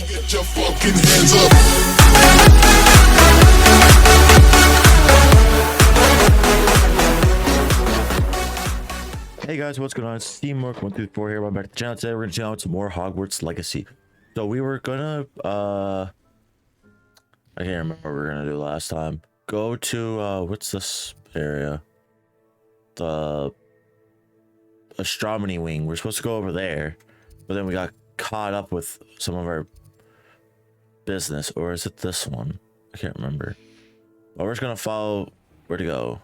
Get your fucking hands up. Hey guys, what's going on? It's Steamwork124 here. Welcome back to the channel. Today we're gonna check out some more Hogwarts Legacy. So we were gonna I can't remember what we were gonna do last time. Go to what's this area? The astronomy wing. We're supposed to go over there, but then we got caught up with some of our business. Or is it this one? I can't remember. But we're just gonna follow where to go.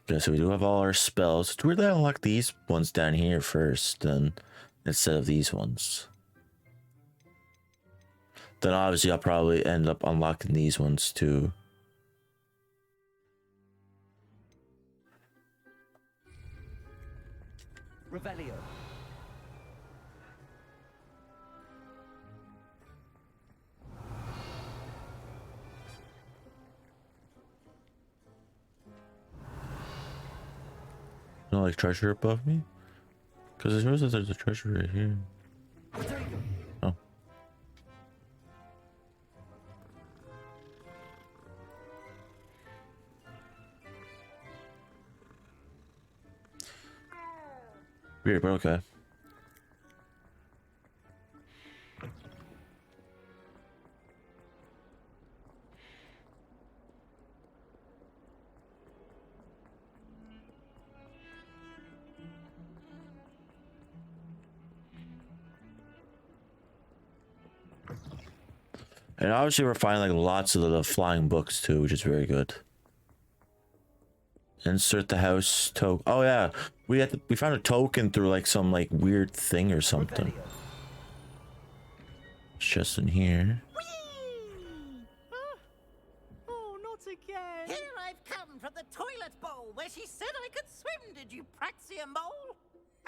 Okay, so we do have all our spells. It's weird that I unlock these ones down here first, then instead of these ones. Then obviously I'll probably end up unlocking these ones too. Revelio. No, like treasure above me? Because it shows that there's a treasure right here. Oh. Weird, but okay. And obviously we're finding like lots of the flying books too, which is very good. Insert the house token. Oh yeah, we found a token through like some like weird thing or something. It's just in here. Oh, not again. Here I've come from the toilet bowl where she said I could swim, did you praxia mole?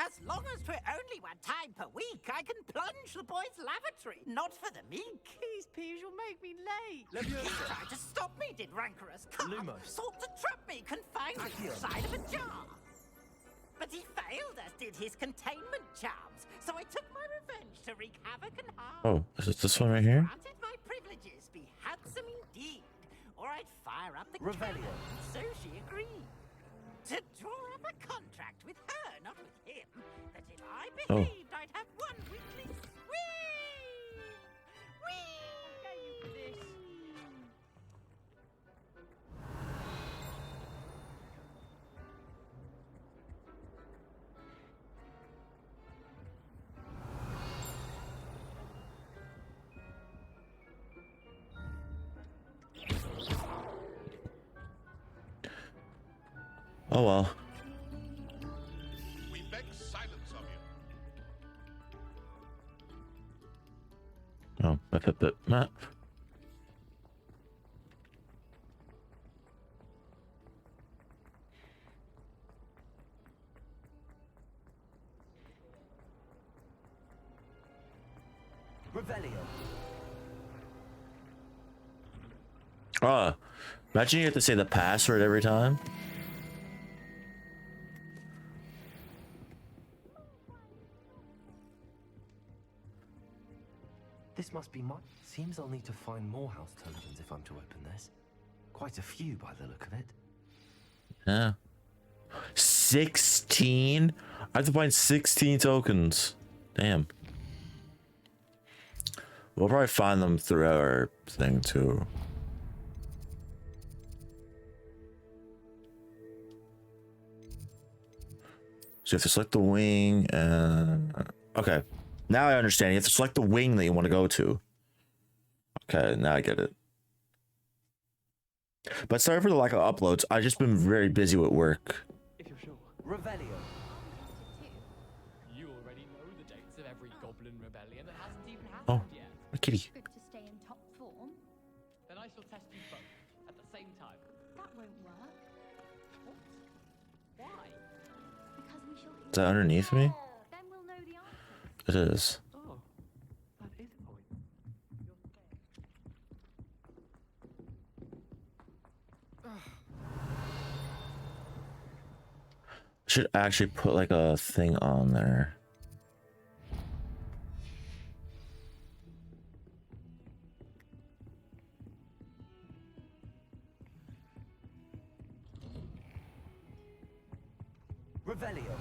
As long as 'twere only one time per week, I can plunge the boys' lavatory, not for the meek. These peas will make me late. He tried to stop me, did rancorous cop. Lumos. Sought to trap me, confined me inside of a jar. But he failed, as did his containment charms, so I took my revenge to wreak havoc and harm. Oh, is it this one right here? Granted my privileges be handsome indeed, or I'd fire up the Revelio. cannon, so she agreed. To draw up a contract with her, not with him, that if I behaved, I'd have one weekly whee! Whee! Oh well. We beg silence of you. Oh, but map. Revelio. Imagine you have to say the password every time. This must be mine. Seems I'll need to find more house tokens if I'm to open this. Quite a few by the look of it. Yeah. 16? I have to find 16 tokens. Damn. We'll probably find them through our thing too. So you have to select the wing and... Okay. Now I understand. You have to select the wing that you want to go to. Okay, now I get it. But sorry for the lack of uploads. I've just been very busy with work. If you're sure. Revelio. You already know the dates of every goblin rebellion that hasn't even Oh, happened yet. a kitty. Good to stay in top form. Then I shall test you both at the same time. That won't work. What? Why? Because we shall Is that underneath me? then we'll know the answer. It is. Oh, that is a point. Should actually put like a thing on there. Revelio.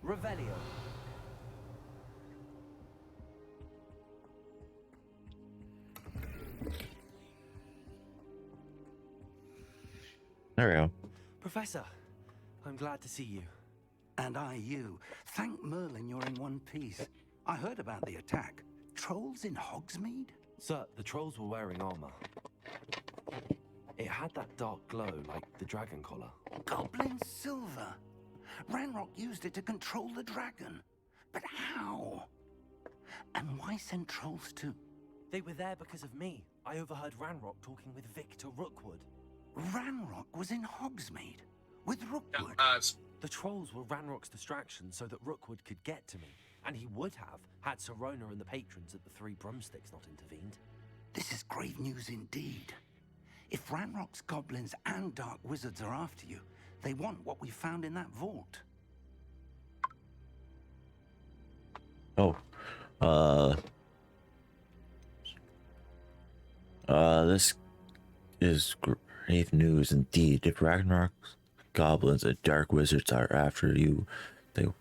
Revelio. There we go. Professor, I'm glad to see you. And I you. Thank Merlin you're in one piece. I heard about the attack. Trolls in Hogsmeade? Sir, the trolls were wearing armor. It had that dark glow like the dragon collar. Goblin silver. Ranrock used it to control the dragon. But how? And why send trolls too? They were there because of me. I overheard Ranrock talking with Victor Rookwood. Ranrock was in Hogsmeade with Rookwood. The trolls were Ranrock's distraction so that Rookwood could get to me. And he would have, had Serona and the patrons at the Three Broomsticks not intervened. This is grave news indeed. If Ranrock's goblins and dark wizards are after you, they want what we found in that vault. Oh. This is grave news indeed. If Ragnarok's goblins and dark wizards are after you, they're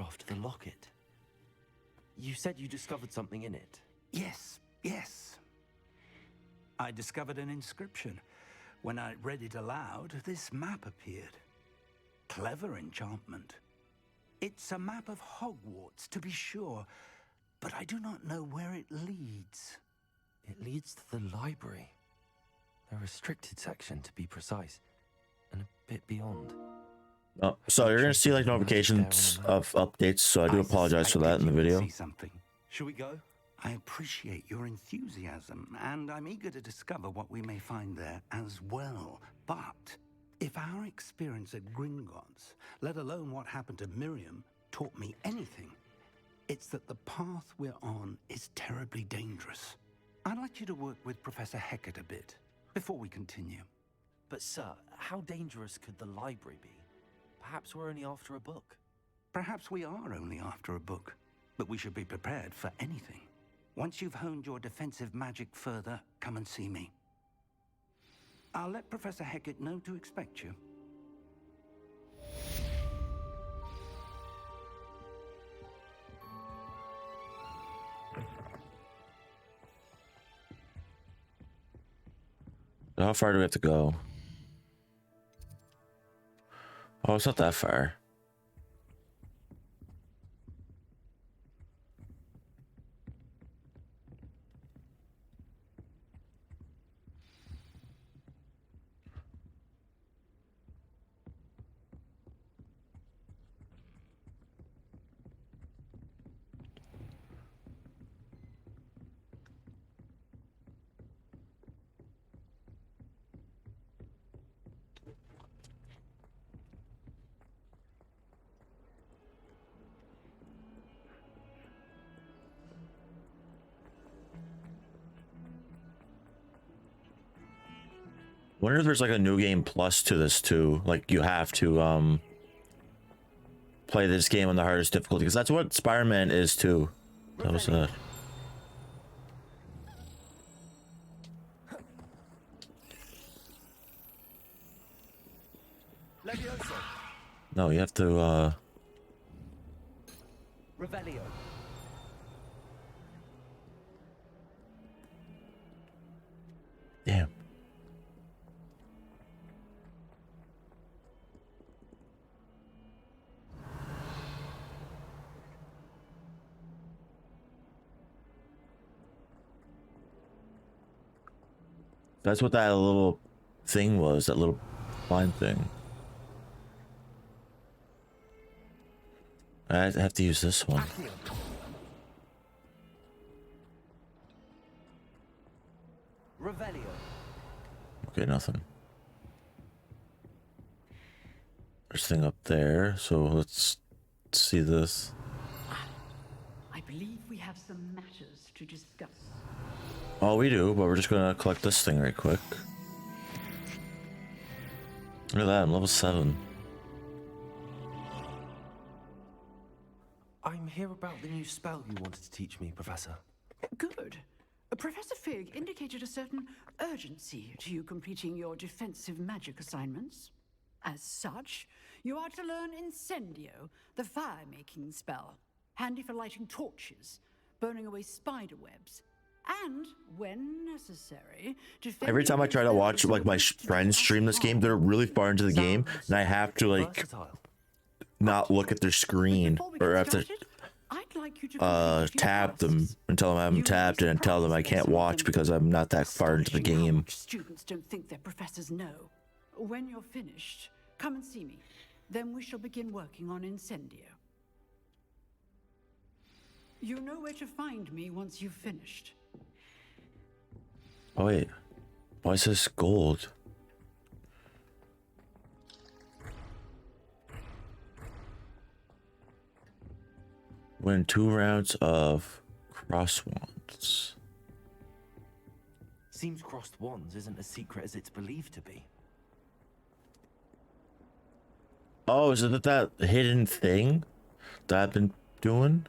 after the locket. You said you discovered something in it. Yes, yes. I discovered an inscription. When I read it aloud, this map appeared. Clever enchantment. It's a map of Hogwarts, to be sure, but I do not know where it leads. It leads to the library. The restricted section, to be precise, and a bit beyond. oh, so you're gonna see like notifications of updates, so I do apologize for that in the video. See something. Shall we go? I appreciate your enthusiasm, and I'm eager to discover what we may find there as well. But if our experience at Gringotts, let alone what happened to Miriam, taught me anything, it's that the path we're on is terribly dangerous. I'd like you to work with Professor Hecat a bit before we continue. But sir, how dangerous could the library be? Perhaps we're only after a book. Perhaps we are only after a book, but we should be prepared for anything. Once you've honed your defensive magic further, come and see me. I'll let Professor Hecat know to expect you. How far do we have to go? Oh, it's not that far. Wonder if there's like a new game plus to this too. Like you have to play this game on the hardest difficulty, because that's what Spider-Man is too. That was Levioso. no, you have to Revelio. damn. That's what that little thing was, that little blind thing. I have to use this one. Accio. Revelio. Okay, nothing. There's a thing up there, so let's see this. I believe we have some matters to discuss. Oh, we do, but we're just gonna collect this thing right quick. Look at that, I'm level 7. I'm here about the new spell you wanted to teach me, Professor. Good. Professor Fig indicated a certain urgency to you completing your defensive magic assignments. As such, you are to learn Incendio, the fire-making spell, handy for lighting torches, burning away spider webs, and, when necessary, Every time I try to watch like my friends stream this game, they're really far into the game, and I have to like Versatile. not look at their screen, or I have to tap them and tell them I haven't tapped, and tell them I can't watch because I'm not that far into the game. Students don't think their professors know. When you're finished, come and see me. Then we shall begin working on Incendio. You know where to find me once you've finished. Oh wait, why is this gold? Win 2 rounds of cross wands. Seems crossed wands isn't as secret as it's believed to be. Oh, is it that hidden thing that I've been doing?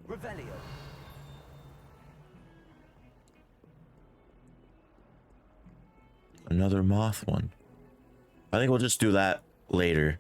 Revelio. Another moth one. I think we'll just do that later.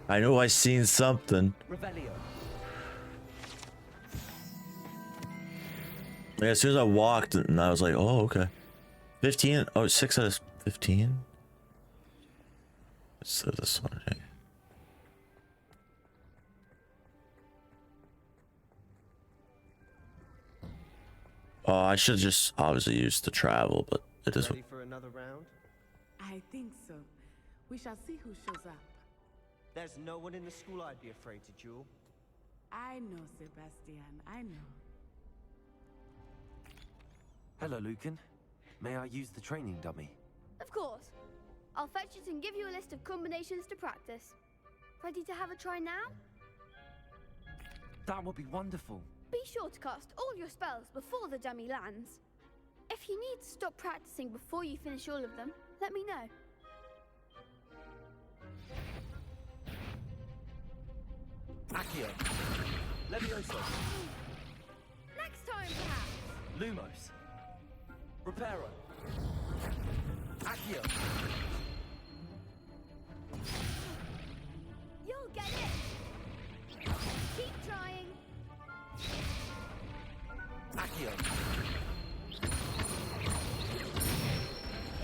I know I seen something. Revelio. Like, as soon as I walked, and I was like, oh, okay. 15? Oh, 6 out of 15? Let's do this one. Okay. Oh, I should just obviously use the travel, but it is. Ready for another round? I think so. We shall see who shows up. There's no one in the school I'd be afraid to duel. I know, Sebastian. I know. Hello, Lucan. May I use the training dummy? Of course. I'll fetch it and give you a list of combinations to practice. Ready to have a try now? That would be wonderful. Be sure to cast all your spells before the dummy lands. If you need to stop practicing before you finish all of them, let me know. Accio. Levioso. Next time, perhaps. Lumos. Reparo. Accio. You'll get it. Keep trying. Accio.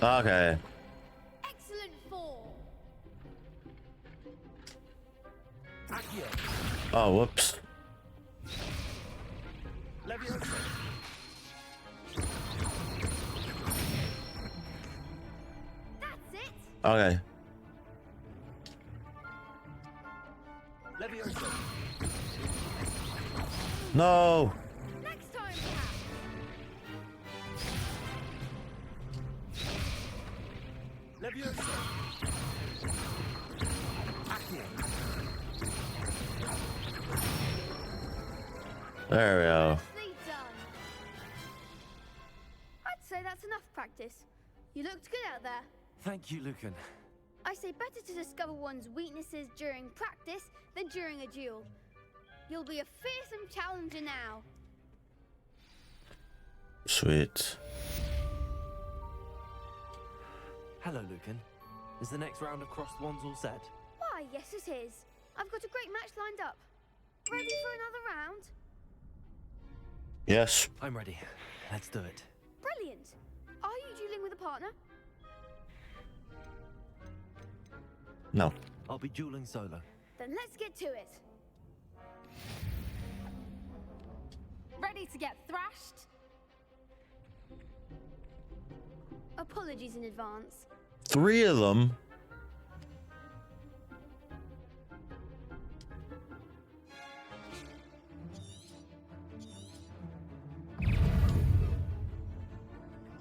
Okay. Excellent form. Accio. Oh, whoops. Levioso. That's it. Okay. Levioso. No. Next time, perhaps. Levioso. Accio. There we go. Nicely done. I'd say that's enough practice. You looked good out there. Thank you, Lucan. I say better to discover one's weaknesses during practice than during a duel. You'll be a fearsome challenger now. Sweet. Hello, Lucan. Is the next round of crossed wands all set? Why, yes it is. I've got a great match lined up. Ready for another round? Yes. I'm ready. Let's do it. Brilliant. Are you dueling with a partner? No. I'll be dueling solo. Then let's get to it. Ready ready to get thrashed? Apologies in advance. 3 of them.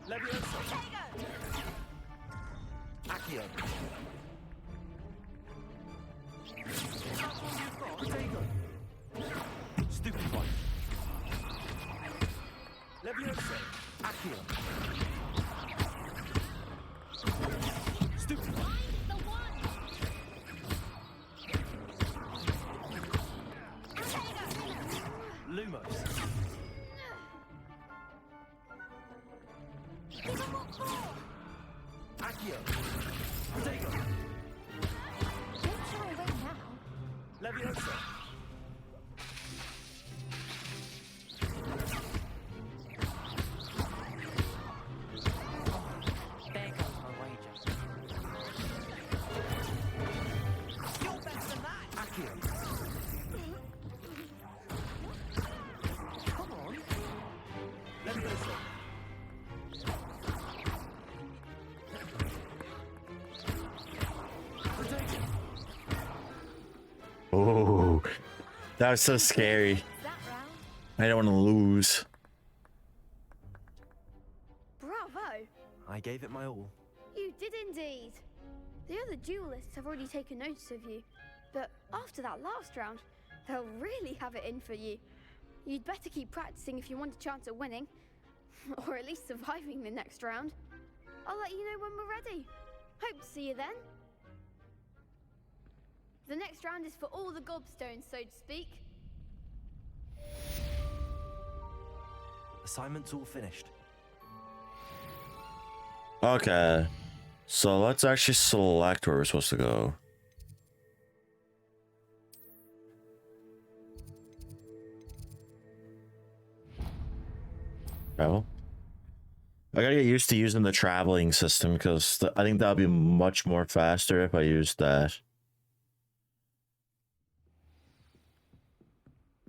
Leviosa. Accio. Protego. Stupid one. Leviosa. Accio. Stupid one. Lumos. Accio. Protego. Don't shy away now. Leviosa. There goes my wager. You're better than that. Accio. Come on. Leviosa. Protego. Oh, that was so scary. That round. I don't want to lose. Bravo! I gave it my all. You did indeed. The other duelists have already taken notice of you, but after that last round, they'll really have it in for you. You'd better keep practicing if you want a chance at winning, or at least surviving the next round. I'll let you know when we're ready. Hope to see you then. The next round is for all the gobstones, so to speak. Assignment's all finished. Okay, so let's actually select where we're supposed to go. Travel. I gotta get used to using the traveling system because I think that'll be much more faster if I use that.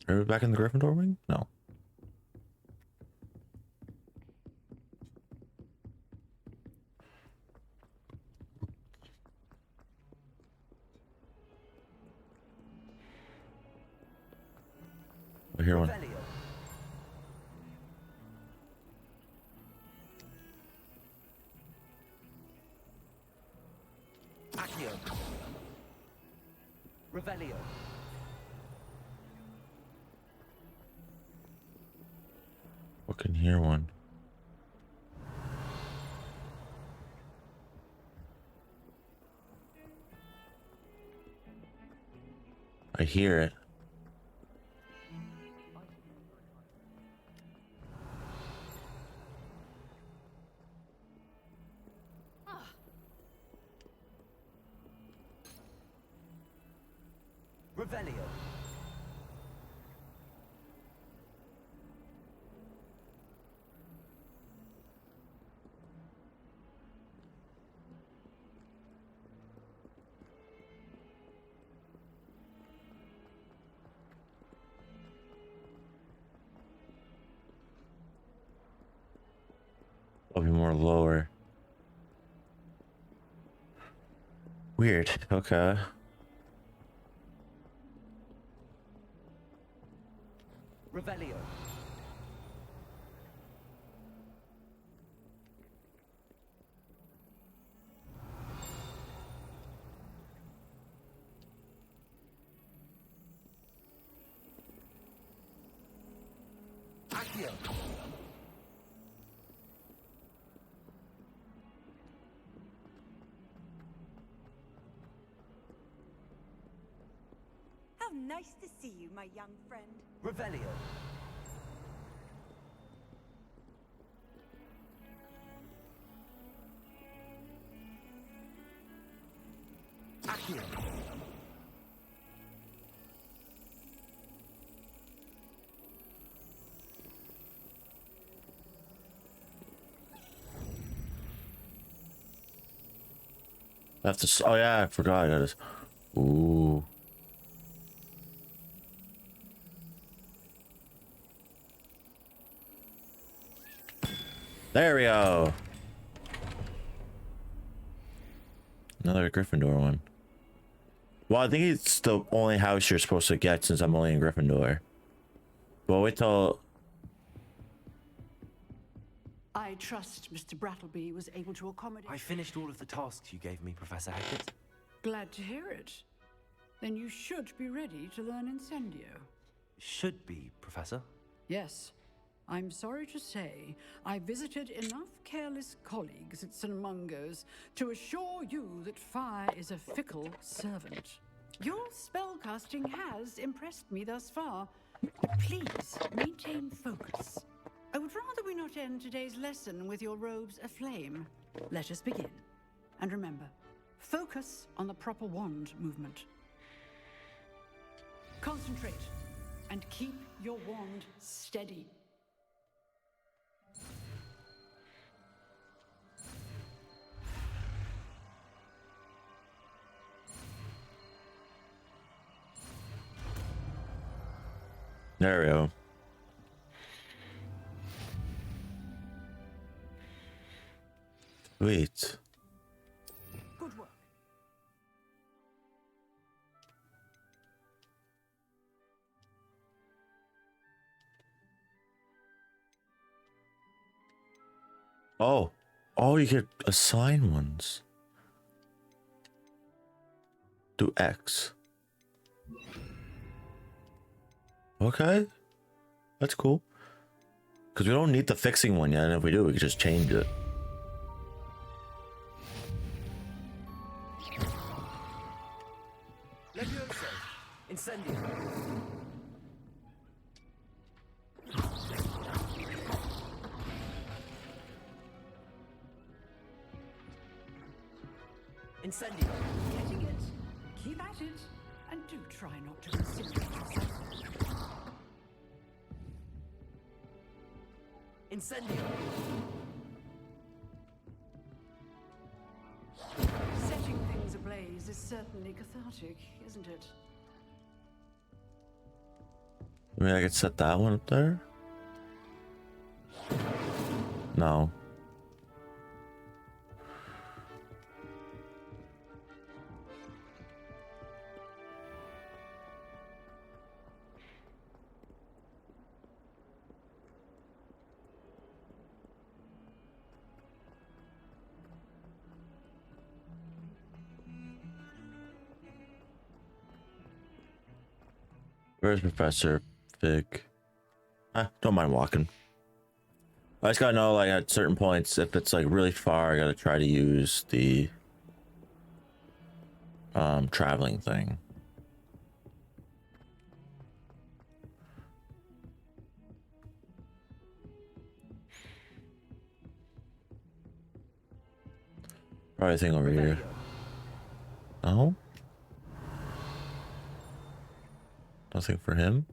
Are we back in the Gryffindor wing? No. I hear one. Revelio. Accio. Revelio. I can hear one. I hear it. Revelio. I'll be more lower. Weird. Okay. Revelio. Accio. How nice to see you, my young friend. Revelio. Accio. I have to. Oh yeah, I forgot. I got this. Ooh. There we go. Another Gryffindor one. Well, I think it's the only house you're supposed to get since I'm only in Gryffindor. Well, wait till... I trust Mr. Brattleby was able to accommodate... I finished all of the tasks you gave me, Professor Hackett. Glad to hear it. Then you should be ready to learn Incendio. Should be, Professor. Yes. I'm sorry to say, I visited enough careless colleagues at St. Mungo's to assure you that fire is a fickle servant. Your spellcasting has impressed me thus far, but please maintain focus. I would rather we not end today's lesson with your robes aflame. Let us begin. And remember, focus on the proper wand movement. Concentrate and keep your wand steady. There we go. Sweet. Good work. Oh. Oh, you could assign ones. Do X. Okay. That's cool. Because we don't need the fixing one yet, and if we do, we can just change it. Levioso! Incendio! Incendio! Getting it. Keep at it. And do try not to incinerate yourself. Incendio! Setting things ablaze is certainly cathartic, isn't it? I mean, I could set that one up there. No. Where's Professor Fig? Don't mind walking. I just gotta know, like, at certain points, if it's like really far, I gotta try to use the traveling thing. Probably a thing over here. No? Nothing for him?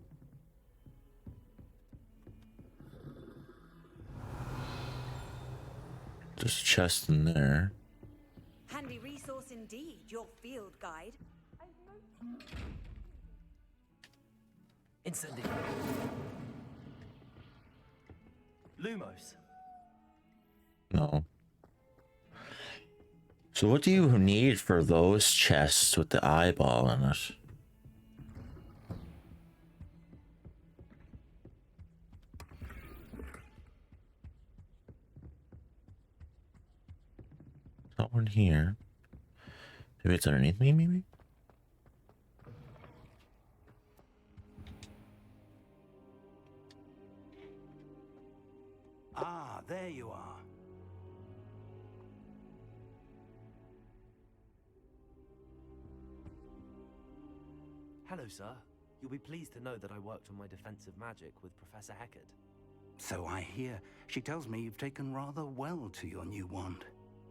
Just a chest in there. Handy resource indeed, your field guide. Incendio! Lumos! No. So what do you need for those chests with the eyeball in it? Not one here. Maybe it's underneath me, maybe? Ah, there you are. Hello, sir. You'll be pleased to know that I worked on my defensive magic with Professor Hackett. So I hear. She tells me you've taken rather well to your new wand.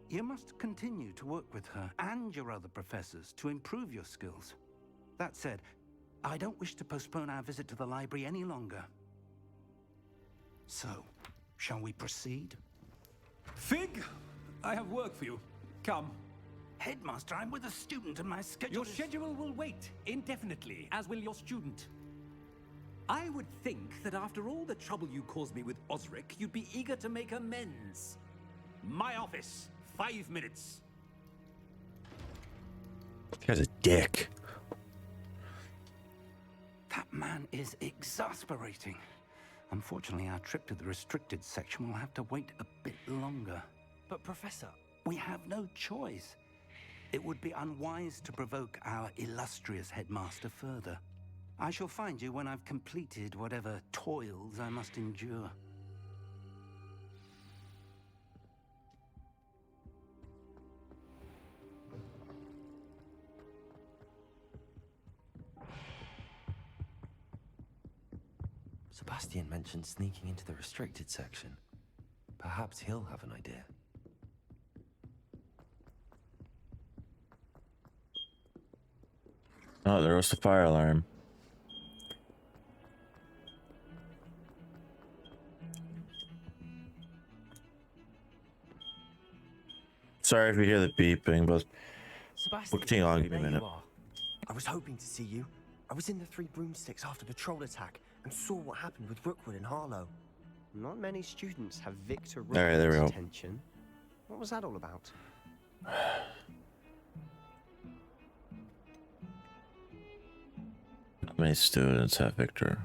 You must continue to work with her and your other professors to improve your skills. That said, I don't wish to postpone our visit to the library any longer. So, shall we proceed? Fig, I have work for you. Come. Headmaster, I'm with a student and my schedule Your is... schedule will wait indefinitely, as will your student. I would think that after all the trouble you caused me with Osric, you'd be eager to make amends. My office, 5 minutes. This guy's a dick. That man is exasperating. Unfortunately, our trip to the restricted section will have to wait a bit longer. But Professor... We have no choice. It would be unwise to provoke our illustrious headmaster further. I shall find you when I've completed whatever toils I must endure. Sebastian mentioned sneaking into the restricted section. Perhaps he'll have an idea. Oh, there was the fire alarm. Sorry if you hear the beeping, but Sebastian, continue on. Give me a there minute. you are. I was hoping to see you. I was in the Three Broomsticks after the troll attack and saw what happened with Rookwood and Harlow. Not many students have Victor All right, there we Rookwood's go. attention. What was that all about? How many students have Victor?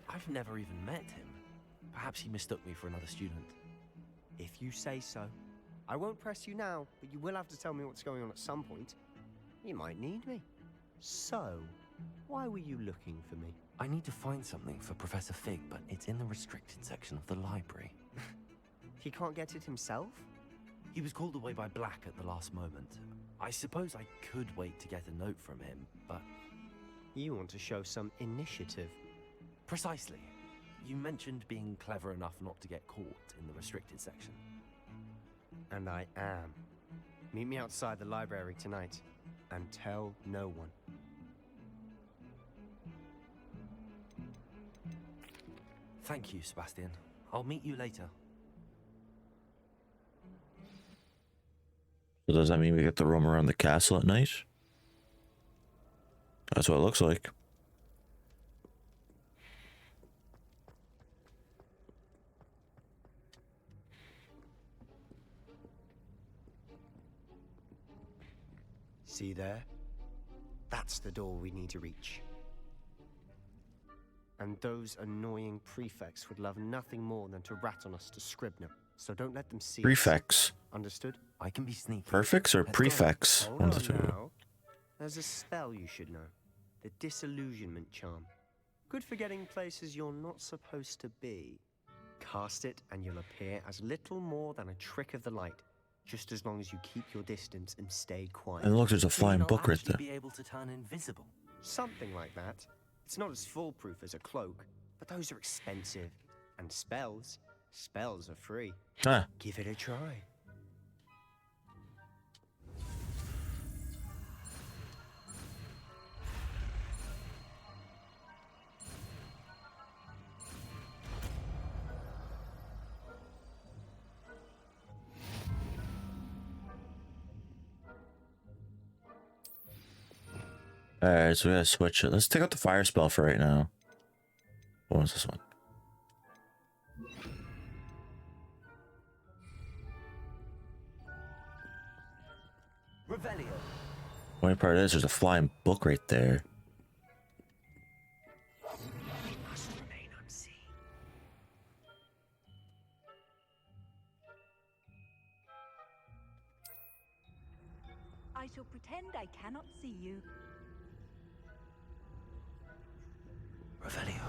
I've never even met him. Perhaps he mistook me for another student. If you say so. I won't press you now, but you will have to tell me what's going on at some point. You might need me. So, why were you looking for me? I need to find something for Professor Fig, but it's in the restricted section of the library. He can't get it himself? He was called away by Black at the last moment. I suppose I could wait to get a note from him, but... You want to show some initiative. Precisely. You mentioned being clever enough not to get caught in the restricted section. And I am. Meet me outside the library tonight, and tell no one. Thank you, Sebastian. I'll meet you later. So does that mean we get to roam around the castle at night? That's what it looks like. See there? That's the door we need to reach. And those annoying prefects would love nothing more than to rat on us to Scribner. So don't let them see Prefects. us. Understood? I can be sneaky. Perfects or Let's go. prefects? Hold One on of the two. now. There's a spell you should know. The Disillusionment Charm. Good for getting places you're not supposed to be. Cast it and you'll appear as little more than a trick of the light. Just as long as you keep your distance and stay quiet. And look, there's a flying I'll book right actually there. be able to turn invisible. Something like that. It's not as foolproof as a cloak, but those are expensive. And spells are free. Huh. Give it a try. Alright, so we gotta switch it. Let's take out the fire spell for right now. What was this one? Revelio. Funny part is there's a flying book right there. Must remain unseen. I shall pretend I cannot see you. Revelio.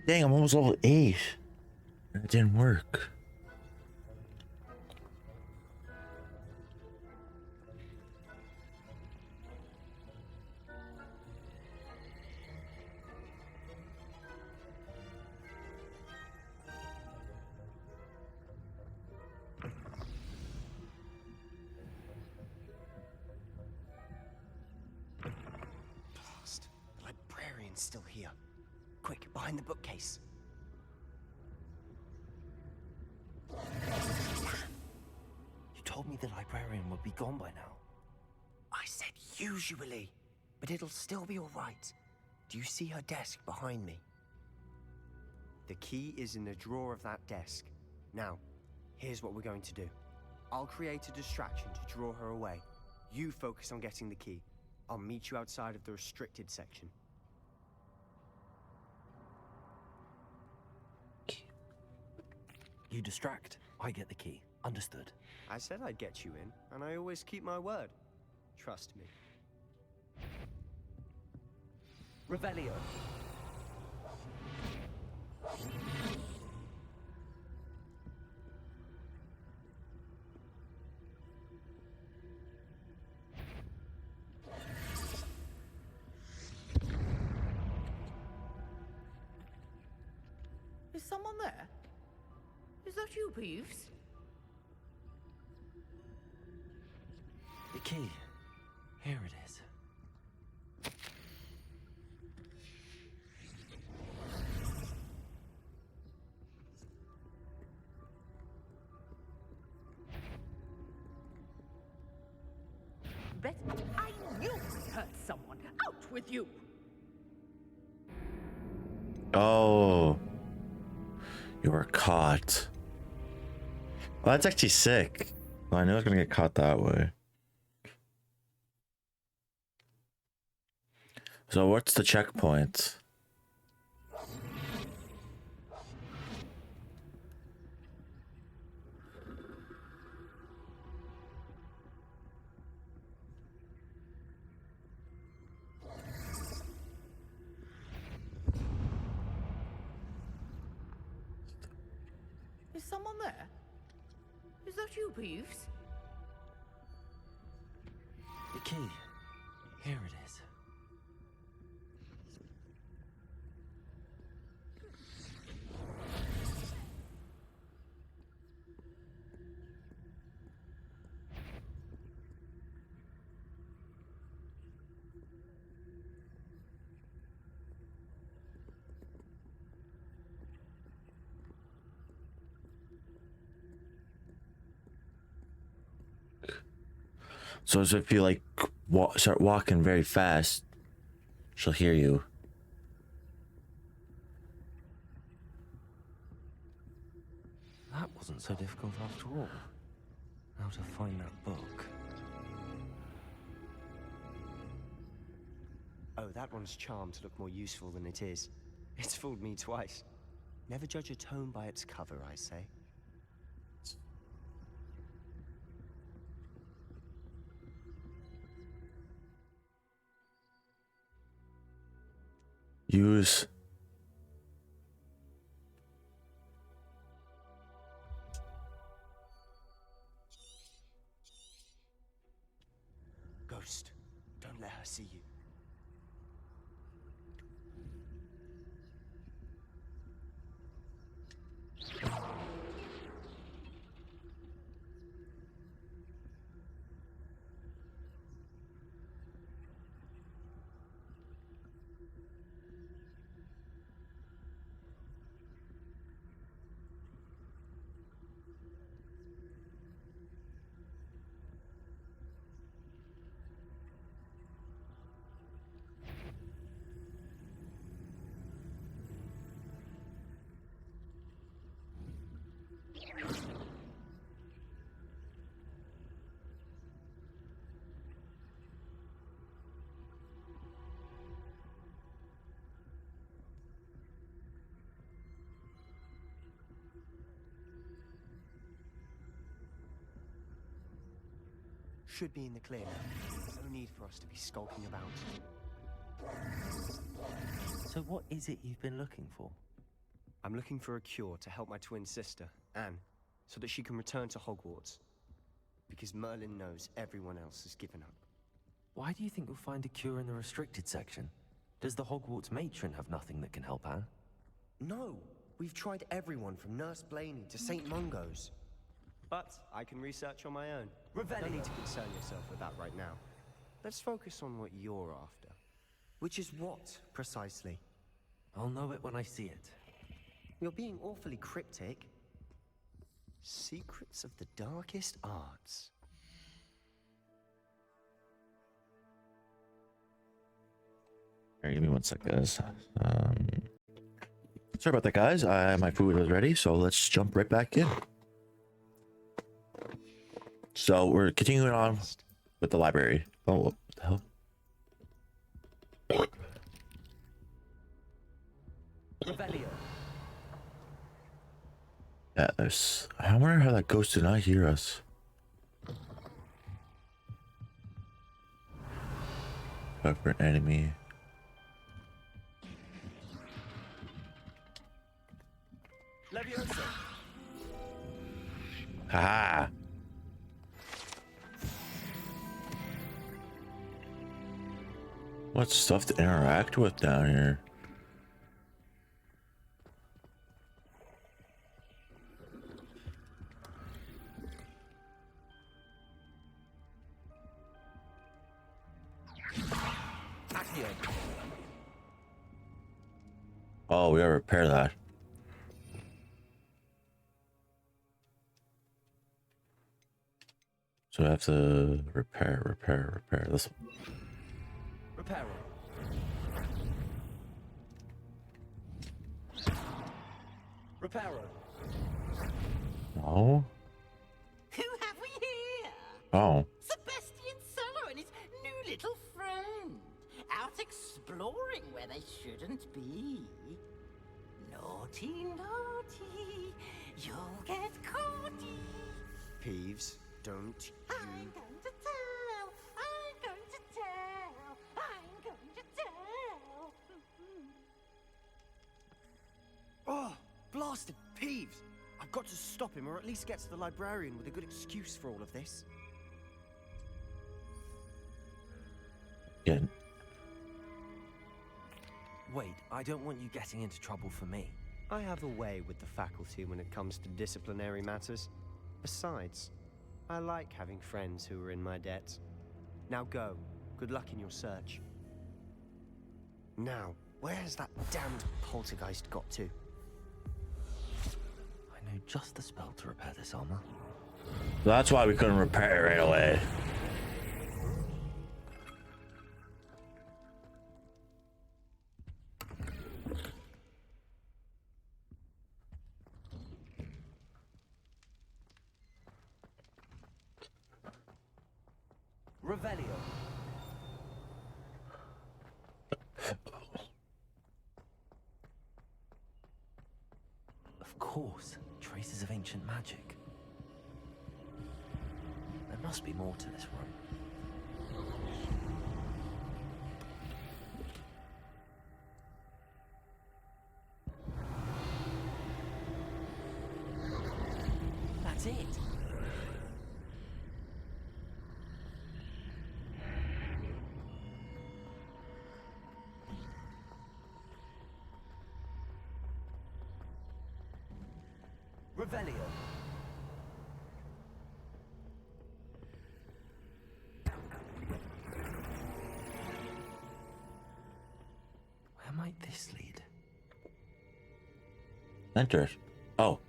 Dang, I'm almost level 8. And it didn't work. Merlin's still here. Quick, behind the bookcase. You told me the librarian would be gone by now. I said usually, but it'll still be all right. Do you see her desk behind me? The key is in the drawer of that desk. Now, here's what we're going to do. I'll create a distraction to draw her away. You focus on getting the key. I'll meet you outside of the restricted section. You distract, I get the key. Understood. I said I'd get you in, and I always keep my word. Trust me. Revelio. Is someone there? Is that you, Peeves? The key. Here it is. Bet I knew we hurt someone. Out with you! Oh. You were caught. Well, that's actually sick. Well, I knew I was gonna get caught that way. So what's the checkpoint? Is someone there? Is that you, Peeves? The key. Here it is. So as if you like start walking very fast, she'll hear you. That wasn't so difficult after all. How to find that book. Oh, that one's charmed to look more useful than it is. It's fooled me twice. Never judge a tome by its cover, I say. Use. Ghost, don't let her see you. Should be in the clear now. No need for us to be skulking about. So what is it you've been looking for? I'm looking for a cure to help my twin sister, Anne, so that she can return to Hogwarts. Because Merlin knows everyone else has given up. Why do you think you'll find a cure in the restricted section? Does the Hogwarts matron have nothing that can help Anne? No! We've tried everyone from Nurse Blaney to St. Mungo's. But I can research on my own. No need to concern yourself with that right now. Let's focus on what you're after. Which is what, precisely? I'll know it when I see it. You're being awfully cryptic. Secrets of the darkest arts. All right, give me 1 sec, guys. Sorry about that, guys. My food was ready, so let's jump right back in. So we're continuing on with the library. Oh, what the hell? Revelio. Yeah, there's. I wonder how that ghost did not hear us. Look for an enemy. Levioso. Haha. What stuff to interact with down here? Oh, we gotta repair that. So I have to repair this one. Reparo. Reparo. No. Who have we here? Oh. Sebastian Solo and his new little friend. Out exploring where they shouldn't be. Naughty, naughty. You'll get caughty. Peeves, don't you... I'm going to tell. I'm going to tell. I'm going to tell. Oh, blasted Peeves! I've got to stop him, or at least get to the librarian with a good excuse for all of this. Yeah. Wait, I don't want you getting into trouble for me. I have a way with the faculty when it comes to disciplinary matters. Besides, I like having friends who are in my debt. Now go. Good luck in your search. Now, where's that damned poltergeist got to? I know just the spell to repair this armor. That's why we couldn't repair it right away. Revelio. Of course, traces of ancient magic. There must be more to this room. That's it. Revelio. Where might this lead? Enter. Oh.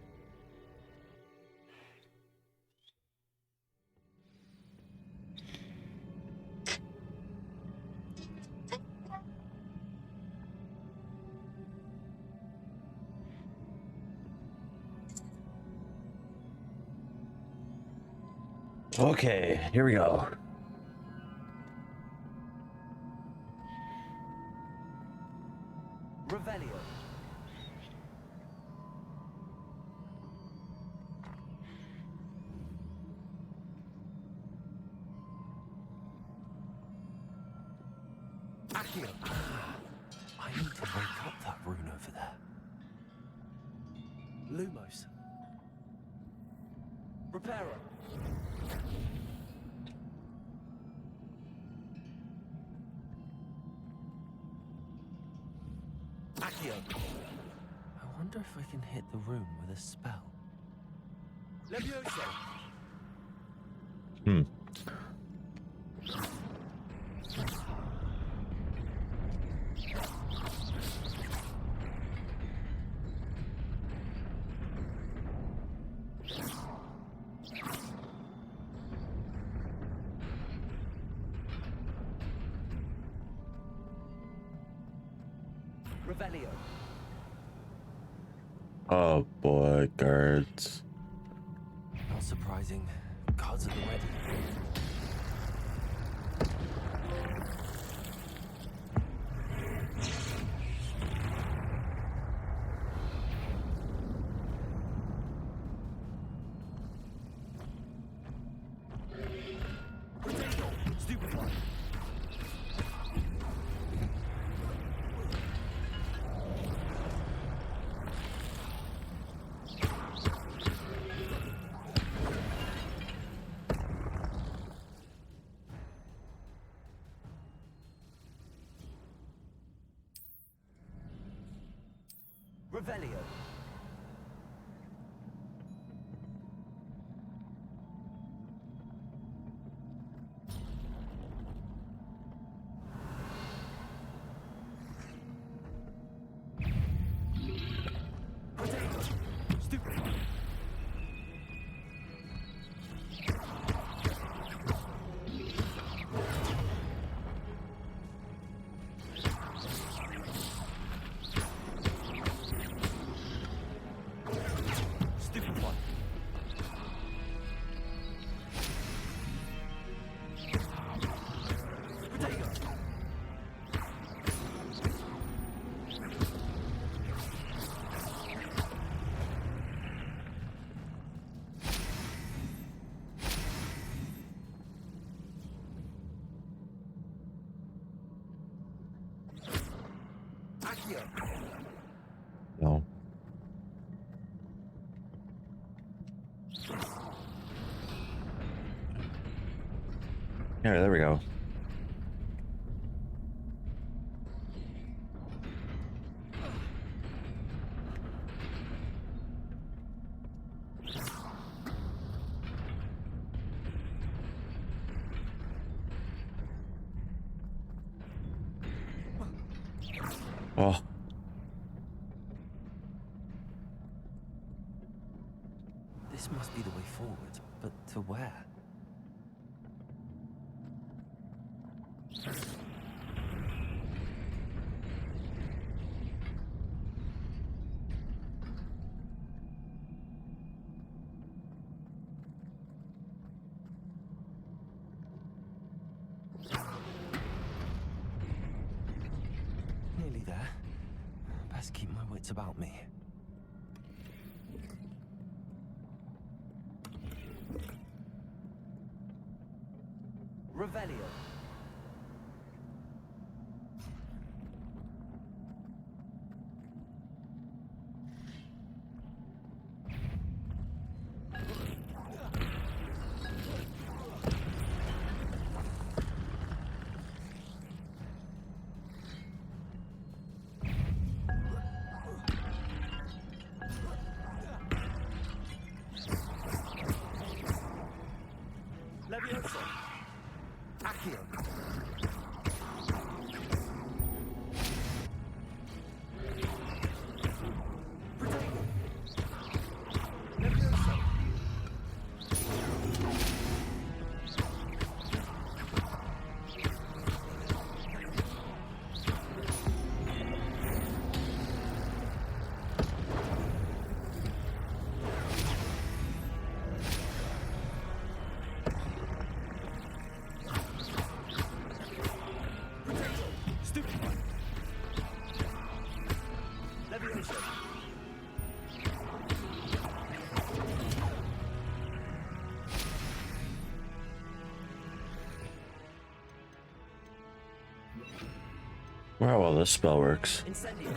Okay, here we go. Revelio. Accio. I need to wake up that rune over there. Lumos. Reparo. Accio. I wonder if I can hit the room with a spell. Levioso. Revelio. Oh boy, guards. Not surprising. Guards at the ready. Stupefy. Revelio. Potato. Stupefy. Stupefy. Potato. Accio. No. Yeah, there we go. Oh. This must be the way forward, but to where? Nearly there. Best keep my wits about me. Revelio. Leviosa. Accio. Protego. Leviosa. Stupefy. Leviosa. Wow, well, this spell works. Incendio.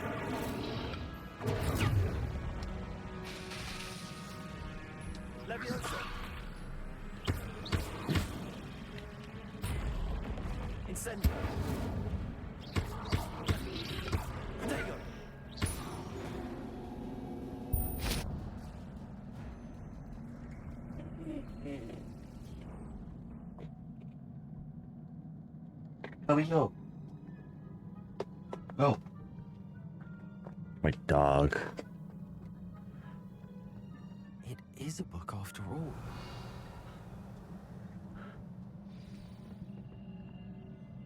Leviosa. Incendio. Protego. Let me go. Go. My dog. It is a book after all.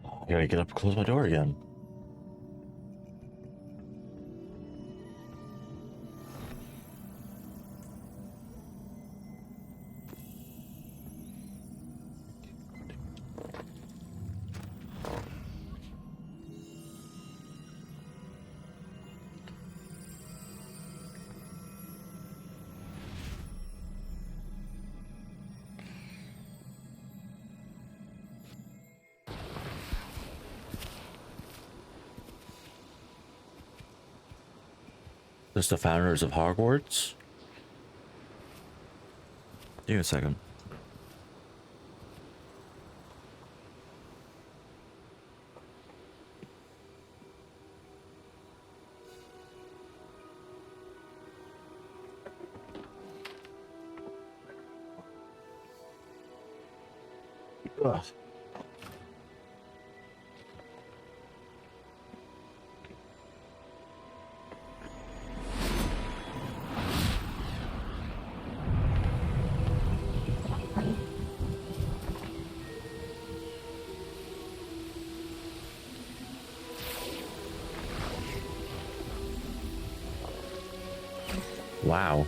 I gotta get up and close my door again. Just the founders of Hogwarts? Give me a second. Ugh. Wow.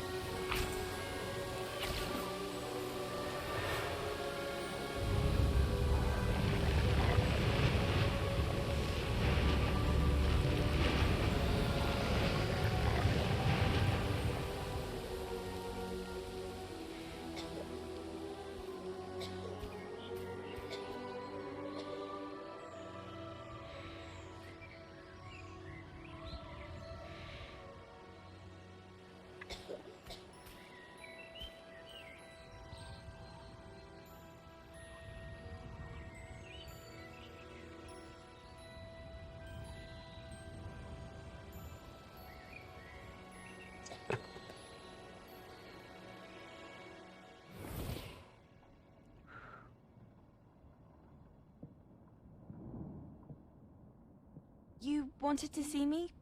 You wanted to see me?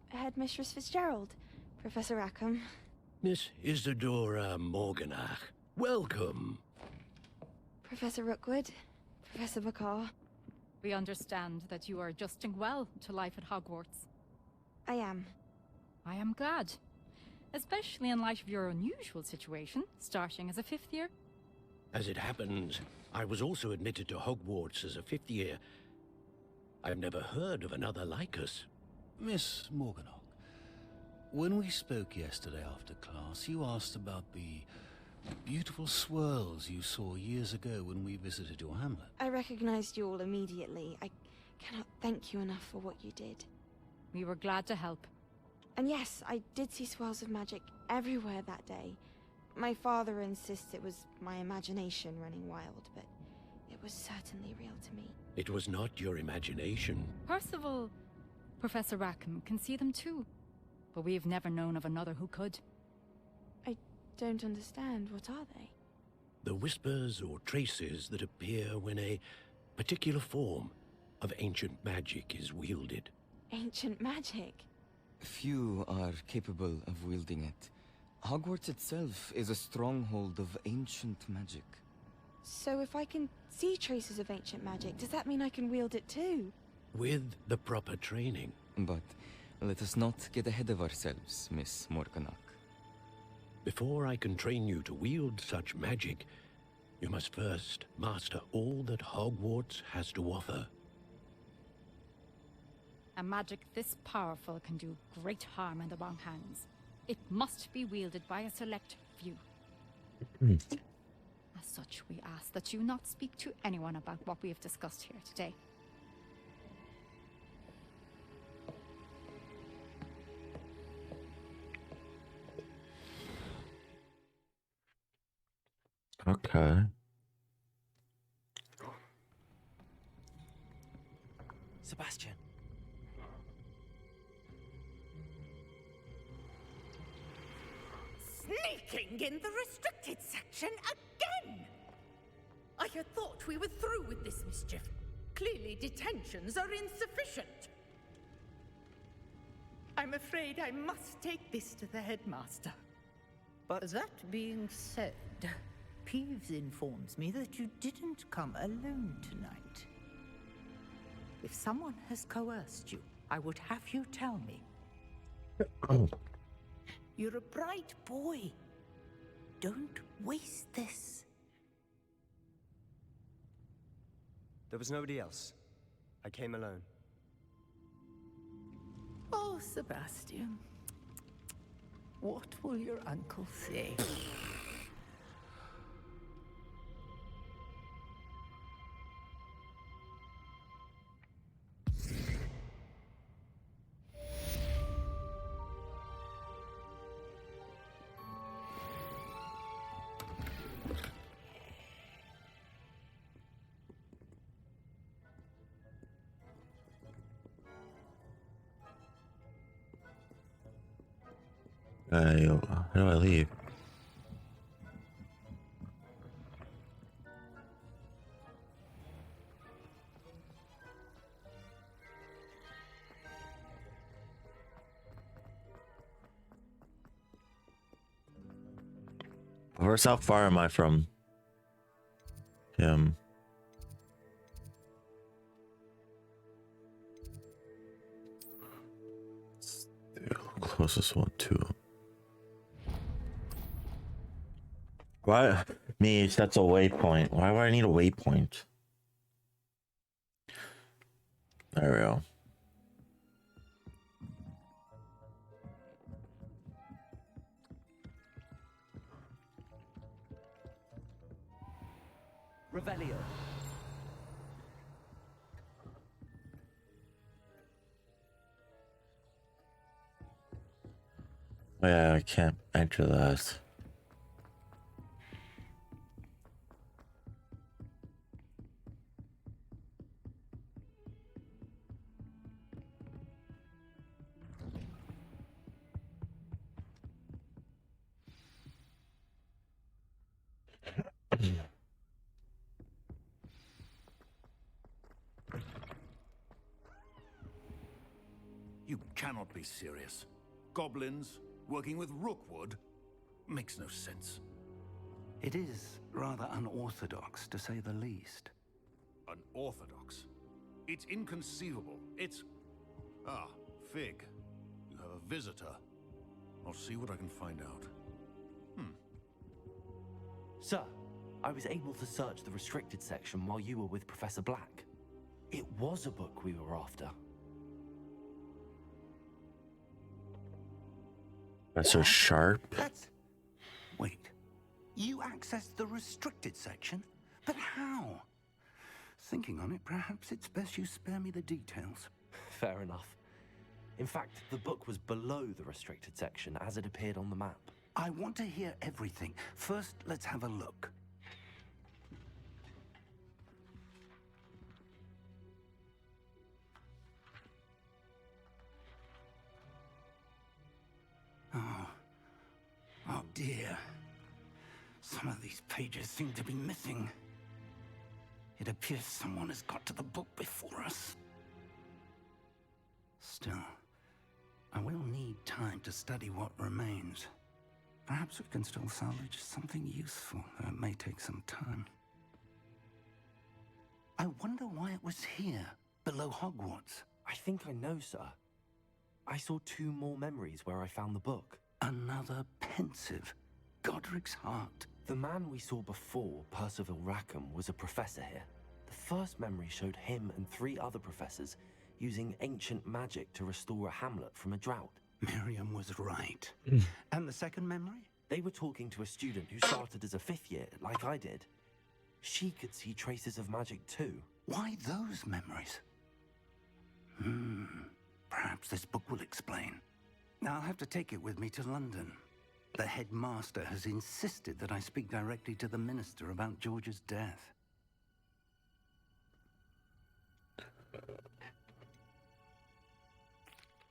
Headmistress Fitzgerald? Professor Rackham? Miss Isadora Morganach, welcome. Professor Rookwood? Professor Bakar? We understand that you are adjusting well to life at Hogwarts. I am. I am glad. Especially in light of your unusual situation, starting as a 5th year. As it happens, I was also admitted to Hogwarts as a 5th year. I've never heard of another like us. Miss Morganach, when we spoke yesterday after class, you asked about the beautiful swirls you saw years ago when we visited your hamlet. I recognized you all immediately. I cannot thank you enough for what you did. We were glad to help. And yes, I did see swirls of magic everywhere that day. My father insists it was my imagination running wild, but it was certainly real to me. It was not your imagination. Percival, Professor Rackham can see them too. But we have never known of another who could. I don't understand. What are they? The whispers or traces that appear when a particular form of ancient magic is wielded. Ancient magic? Few are capable of wielding it. Hogwarts itself is a stronghold of ancient magic. So if I can see traces of ancient magic, does that mean I can wield it too? With the proper training. But let us not get ahead of ourselves, Miss Morganach. Before I can train you to wield such magic, you must first master all that Hogwarts has to offer. A magic this powerful can do great harm in the wrong hands. It must be wielded by a select few. As such, we ask that you not speak to anyone about what we have discussed here today. Okay. Sebastian. Sneaking in the restricted section again! I had thought we were through with this mischief. Clearly detentions are insufficient. I'm afraid I must take this to the headmaster. But that being said, Peeves informs me that you didn't come alone tonight. If someone has coerced you, I would have you tell me. You're a bright boy. Don't waste this. there was nobody else. I came alone. Oh, Sebastian. What will your uncle say? How do I leave? First, how far am I from him? Closest one to him. Why? Me, that's a waypoint. Why would I need a waypoint? There we go. Revelio. Oh, yeah, I can't enter that. You cannot be serious. Goblins working with Rookwood makes no sense. It is rather unorthodox, to say the least. Unorthodox? It's inconceivable. It's... Ah, Fig. You have a visitor. I'll see what I can find out. Sir, I was able to search the restricted section while you were with Professor Black. It was a book we were after. Professor Sharp? Wait. You accessed the restricted section? But how? Thinking on it, perhaps it's best you spare me the details. Fair enough. In fact, the book was below the restricted section as it appeared on the map. I want to hear everything. First, let's have a look. Oh dear. Some of these pages seem to be missing. It appears someone has got to the book before us. Still, I will need time to study what remains. Perhaps we can still salvage something useful, though it may take some time. I wonder why it was here, below Hogwarts. I think I know, sir. I saw 2 more memories where I found the book. Another pensive. Godric's heart. The man we saw before, Percival Rackham, was a professor here. The first memory showed him and 3 other professors using ancient magic to restore a hamlet from a drought. Miriam was right. And the second memory? They were talking to a student who started as a 5th year, like I did. She could see traces of magic too. Why those memories? Perhaps this book will explain. Now I'll have to take it with me to London. The headmaster has insisted that I speak directly to the minister about George's death.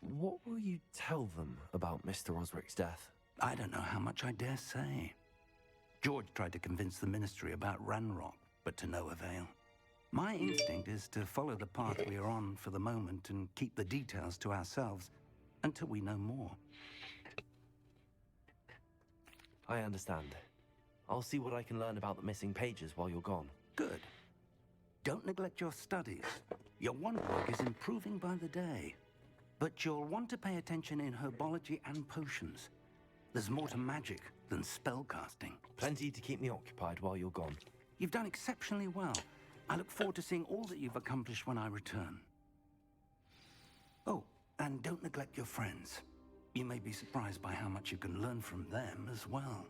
What will you tell them about Mr. Osric's death? I don't know how much I dare say. George tried to convince the ministry about Ranrock, but to no avail. My instinct is to follow the path we are on for the moment and keep the details to ourselves until we know more. I understand. I'll see what I can learn about the missing pages while you're gone. Good. Don't neglect your studies. Your wand work is improving by the day. But you'll want to pay attention in herbology and potions. There's more to magic than spellcasting. Plenty to keep me occupied while you're gone. You've done exceptionally well. I look forward to seeing all that you've accomplished when I return. Oh, and don't neglect your friends. You may be surprised by how much you can learn from them as well.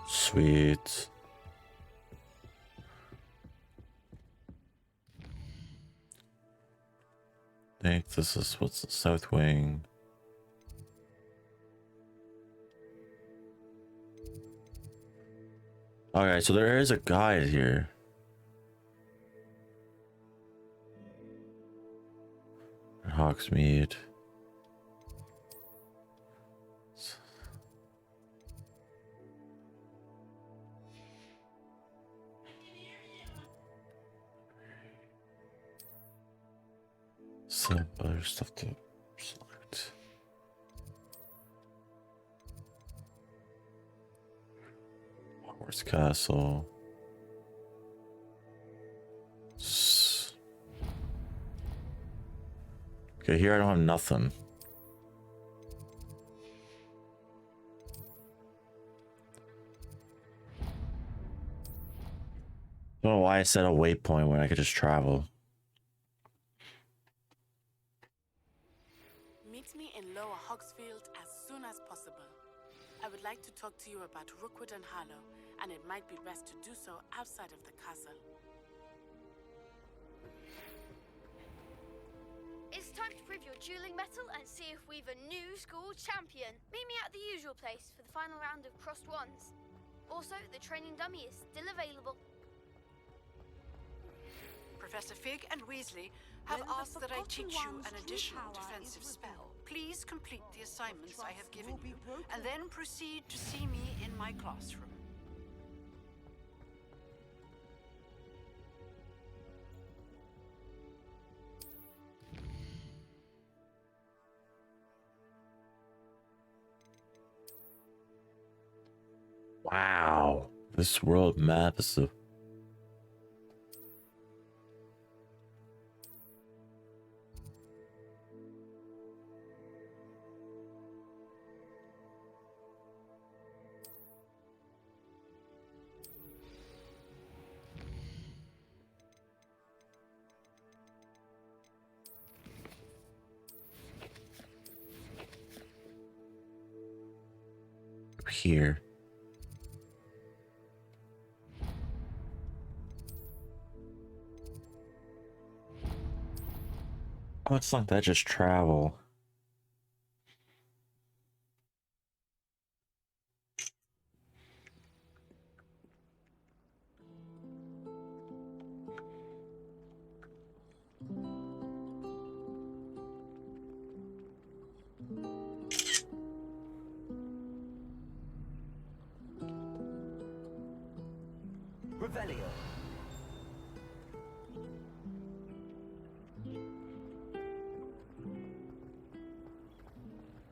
Sweet. I think this is what's the south wing. Alright, so there is a guide here. Hogsmeade. Some other stuff to select. Hogwarts Castle. Okay, here I don't have nothing. I don't know why I set a waypoint when I could just travel. Meet me in Lower Hogsfield as soon as possible. I would like to talk to you about Rookwood and Harlow, and it might be best to do so outside of the castle. It's time to prove your dueling mettle and see if we've a new school champion. Meet me at the usual place for the final round of crossed wands. Also, the training dummy is still available. Professor Fig and Weasley have asked that I teach you an additional defensive spell. Please complete the assignments I have given you, and then proceed to see me in my classroom. Wow, this world map is so... here. Oh, it's like that, just travel. Revelio.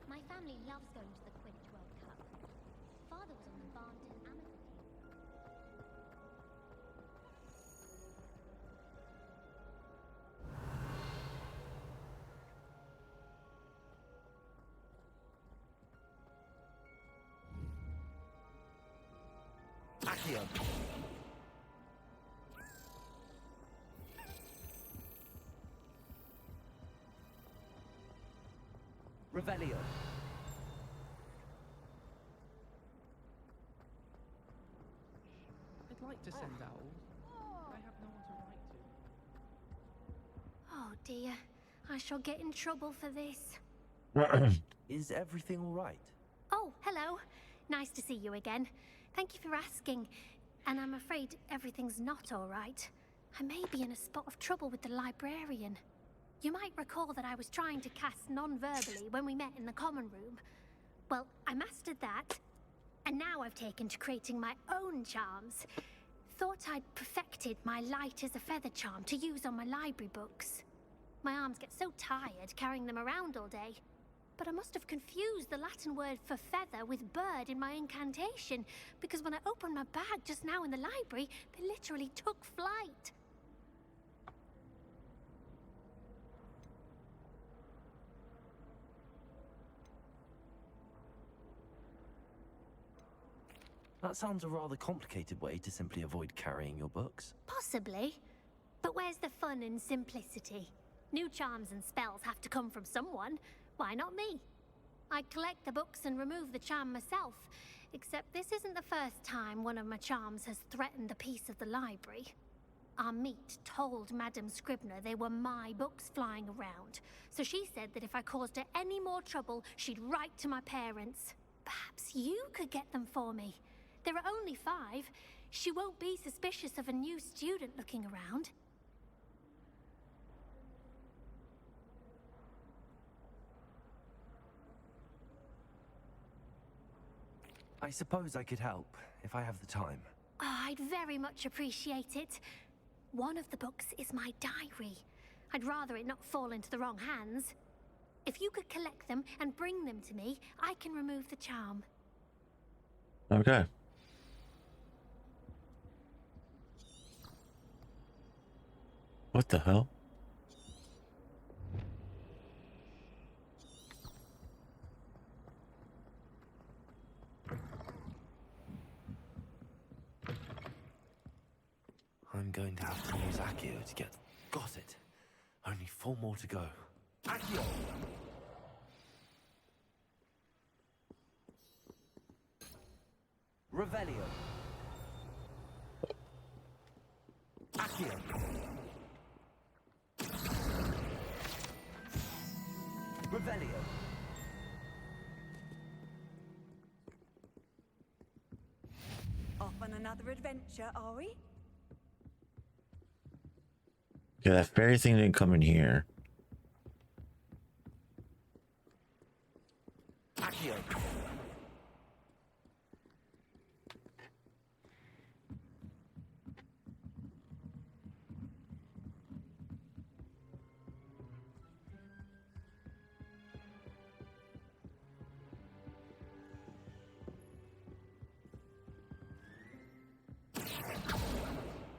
My family loves going to the Quidditch World Cup. Father was on the Barnton amateur team. Accio. Revelio. I'd like to send owls. I have no one to write to. Oh dear, I shall get in trouble for this. Is everything all right? Oh, hello. Nice to see you again. Thank you for asking. And I'm afraid everything's not all right. I may be in a spot of trouble with the librarian. You might recall that I was trying to cast non-verbally when we met in the common room. Well, I mastered that, and now I've taken to creating my own charms. Thought I'd perfected my light as a feather charm to use on my library books. My arms get so tired carrying them around all day. But I must have confused the Latin word for feather with bird in my incantation, because when I opened my bag just now in the library, they literally took flight. That sounds a rather complicated way to simply avoid carrying your books. Possibly. But where's the fun in simplicity? New charms and spells have to come from someone. Why not me? I collect the books and remove the charm myself. Except this isn't the first time one of my charms has threatened the peace of the library. Our meet told Madame Scribner they were my books flying around. So she said that if I caused her any more trouble, she'd write to my parents. Perhaps you could get them for me. There are only 5. She won't be suspicious of a new student looking around. I suppose I could help if I have the time. Oh, I'd very much appreciate it. One of the books is my diary. I'd rather it not fall into the wrong hands. If you could collect them and bring them to me, I can remove the charm. Okay. What the hell? I'm going to have to use Accio to get... Got it. Only 4 more to go. Accio! Revelio. Accio. Revelio. Off on another adventure, are we? Yeah, that fairy thing didn't come in here. Accio.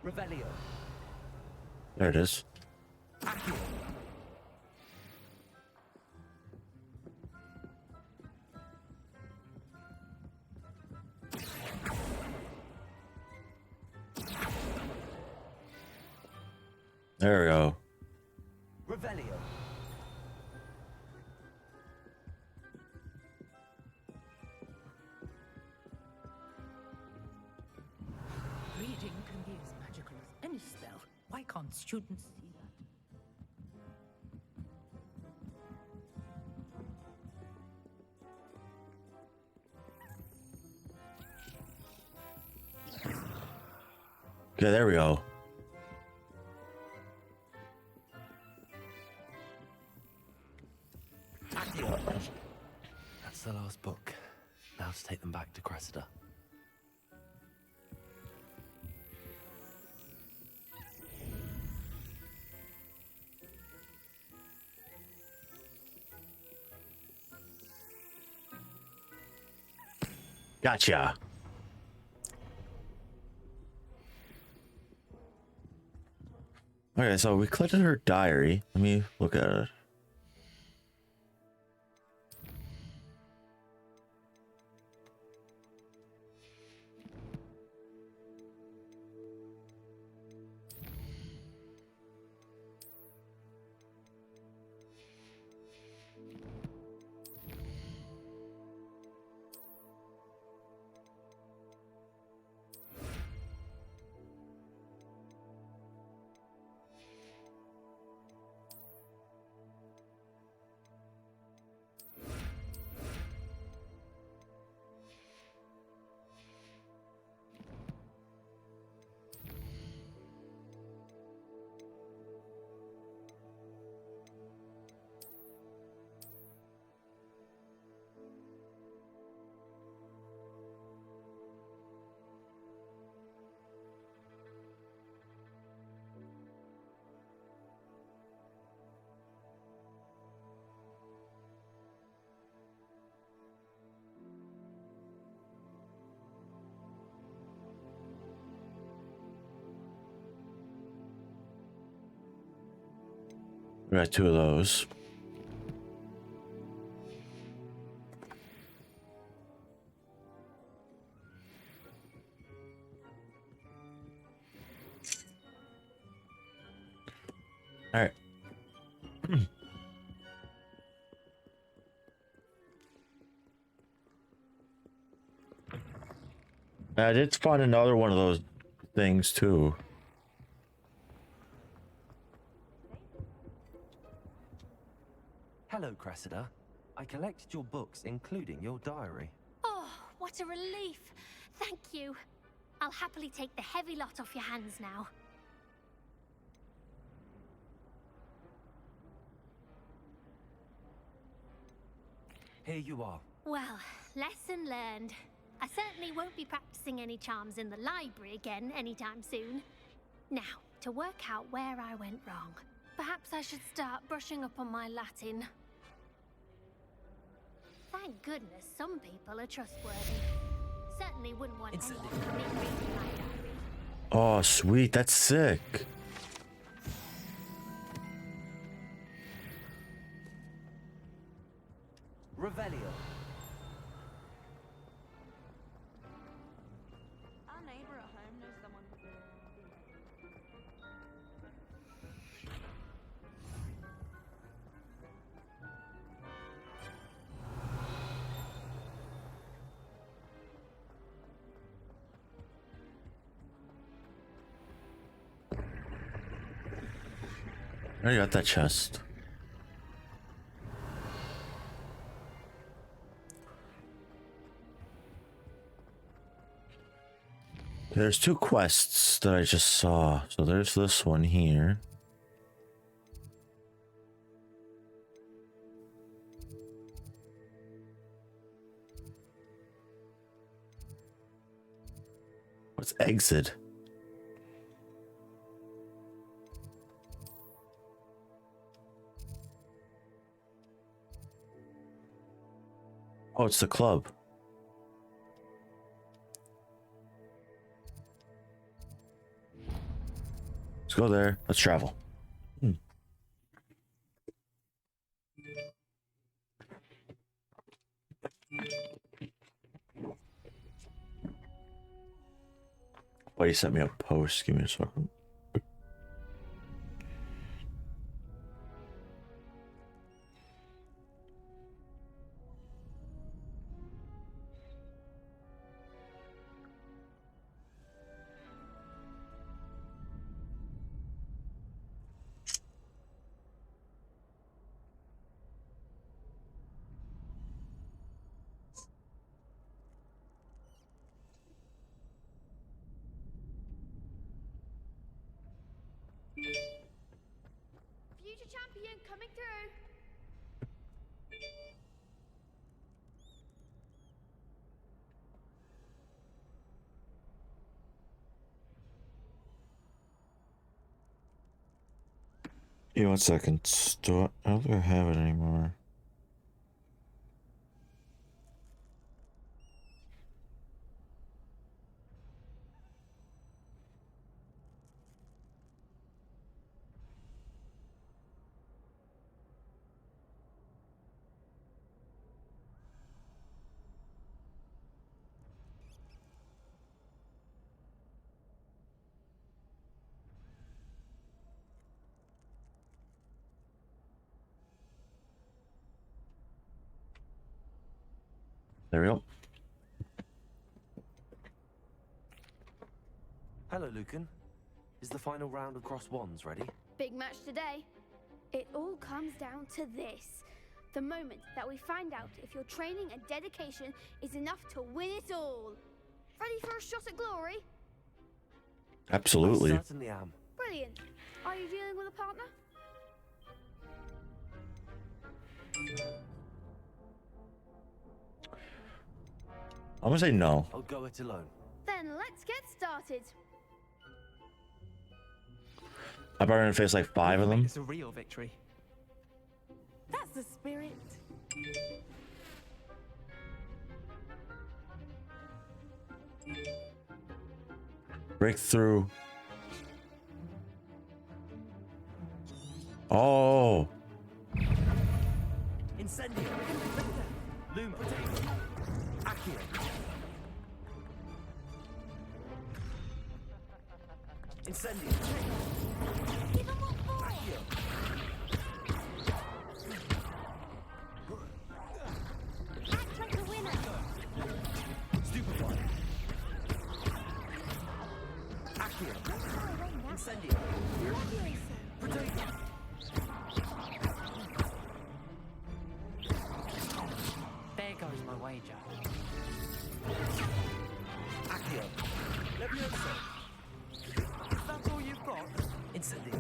Revelio. There it is. Accio. There we go. Revelio. Reading can be as magical as any spell. Why can't students see that? Okay, there we go. That's the last book. Now to take them back to Cressida. Gotcha. Okay, so we collected her diary. Let me look at it. We got 2 of those. All right. I did find another one of those things too. Hello, Cressida. I collected your books, including your diary. Oh, what a relief. Thank you. I'll happily take the heavy lot off your hands now. Here you are. Well, lesson learned. I certainly won't be practicing any charms in the library again anytime soon. Now, to work out where I went wrong. Perhaps I should start brushing up on my Latin. Thank goodness some people are trustworthy. Certainly wouldn't want anyone to be reading my diary. Oh, sweet. That's sick. Revelio. Our neighbor at home knows someone. I already got that chest. There's 2 quests that I just saw. So there's this one here. What's exit? Oh, it's the club. Let's go there. Let's travel. Buddy sent me a post. Give me a second. Future champion coming through. Yeah, 1 second. I don't think I have it anymore. There we go. Hello, Lucan. Is the final round of cross wands ready? Big match today. It all comes down to this. The moment that we find out if your training and dedication is enough to win it all. Ready for a shot at glory? Absolutely. I certainly am. Brilliant. Are you dealing with a partner? I'm gonna say no. I'll go it alone. Then let's get started. I'm probably gonna face like 5 of them. It's a real victory. That's the spirit. Breakthrough. Oh. Incendio. Luma. Accio. Incendio. Accio. Act like a winner. Stupefy. Accio. Incendio. Protego. There goes my wager. Accio. Levioso. Is that all you've got? Incendio.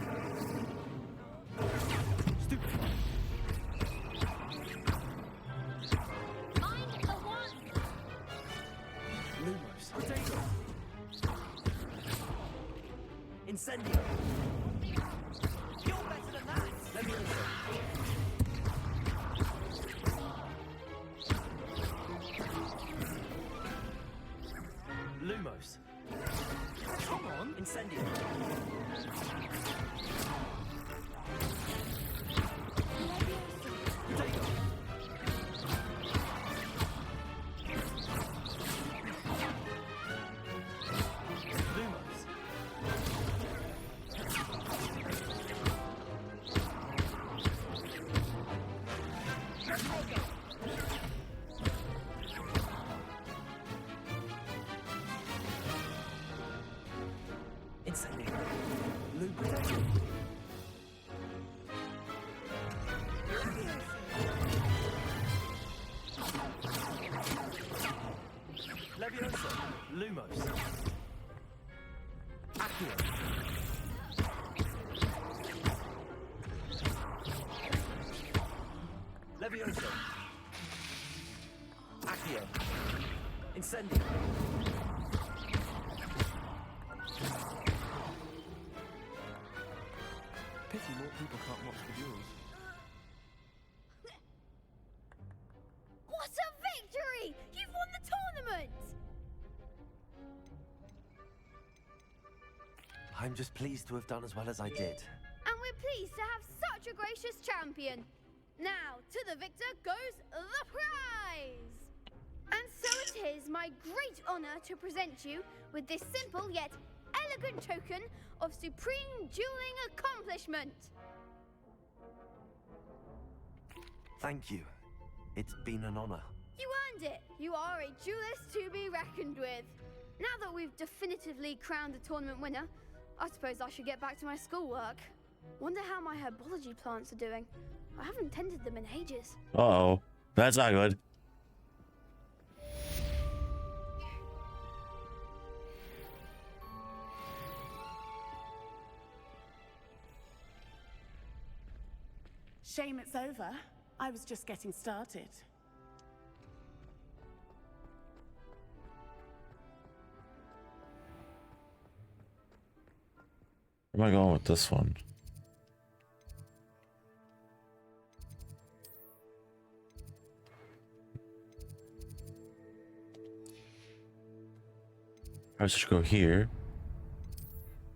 Incendio. Pity more people can't watch the duels. What a victory! You've won the tournament! I'm just pleased to have done as well as I did. And we're pleased to have such a gracious champion. Now, to the victor goes the prize! And so it is my great honor to present you with this simple yet elegant token of supreme dueling accomplishment. Thank you. It's been an honor. You earned it. You are a duelist to be reckoned with. Now that we've definitively crowned the tournament winner, I suppose I should get back to my schoolwork. Wonder how my herbology plants are doing. I haven't tended them in ages. Uh-oh. That's not good. Shame it's over. I was just getting started. Where am I going with this one? I should go here.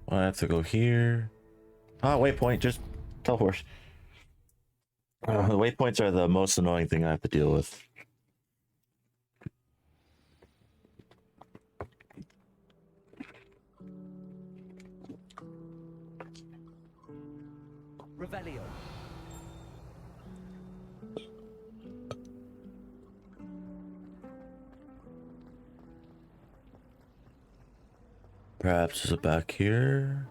Well, I have to go here. Ah, waypoint, just teleport. The waypoints are the most annoying thing I have to deal with. Revelio. Perhaps is it back here?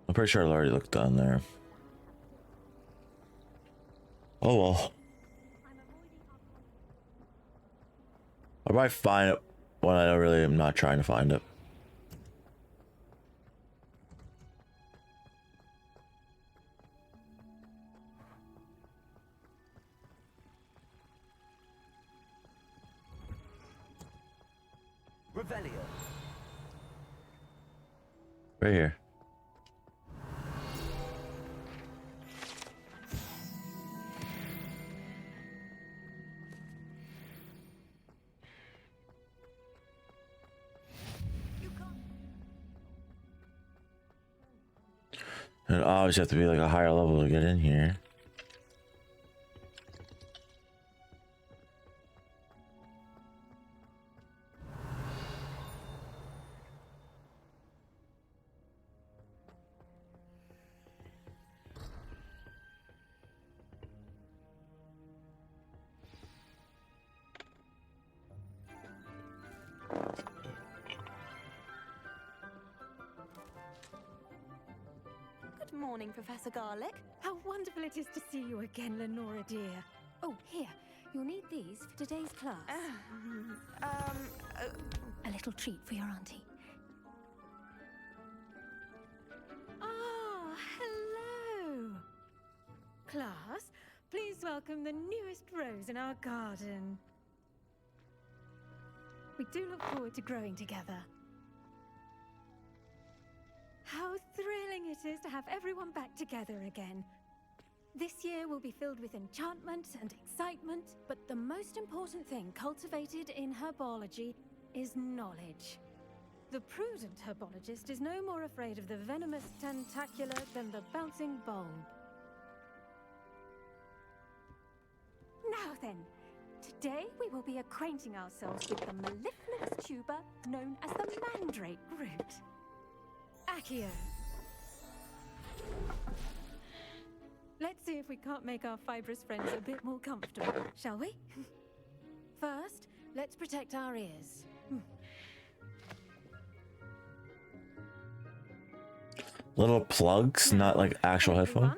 I'm pretty sure I already looked down there. Oh well. I might find it when I really am not trying to find it. Revelio. Right here. And obviously have to be like a higher level to get in here. Good morning, Professor Garlic. How wonderful it is to see you again, Lenora dear. Oh, here. You'll need these for today's class. A little treat for your auntie. Ah, hello. Class, please welcome the newest rose in our garden. We do look forward to growing together. How thrilling it is to have everyone back together again. This year will be filled with enchantment and excitement, but the most important thing cultivated in herbology is knowledge. The prudent herbologist is no more afraid of the venomous tentacular than the bouncing bulb. Now then, today we will be acquainting ourselves with the mellifluous tuber known as the mandrake root. Accio. Let's see if we can't make our fibrous friends a bit more comfortable, shall we? First, let's protect our ears. Little plugs, not like actual headphones.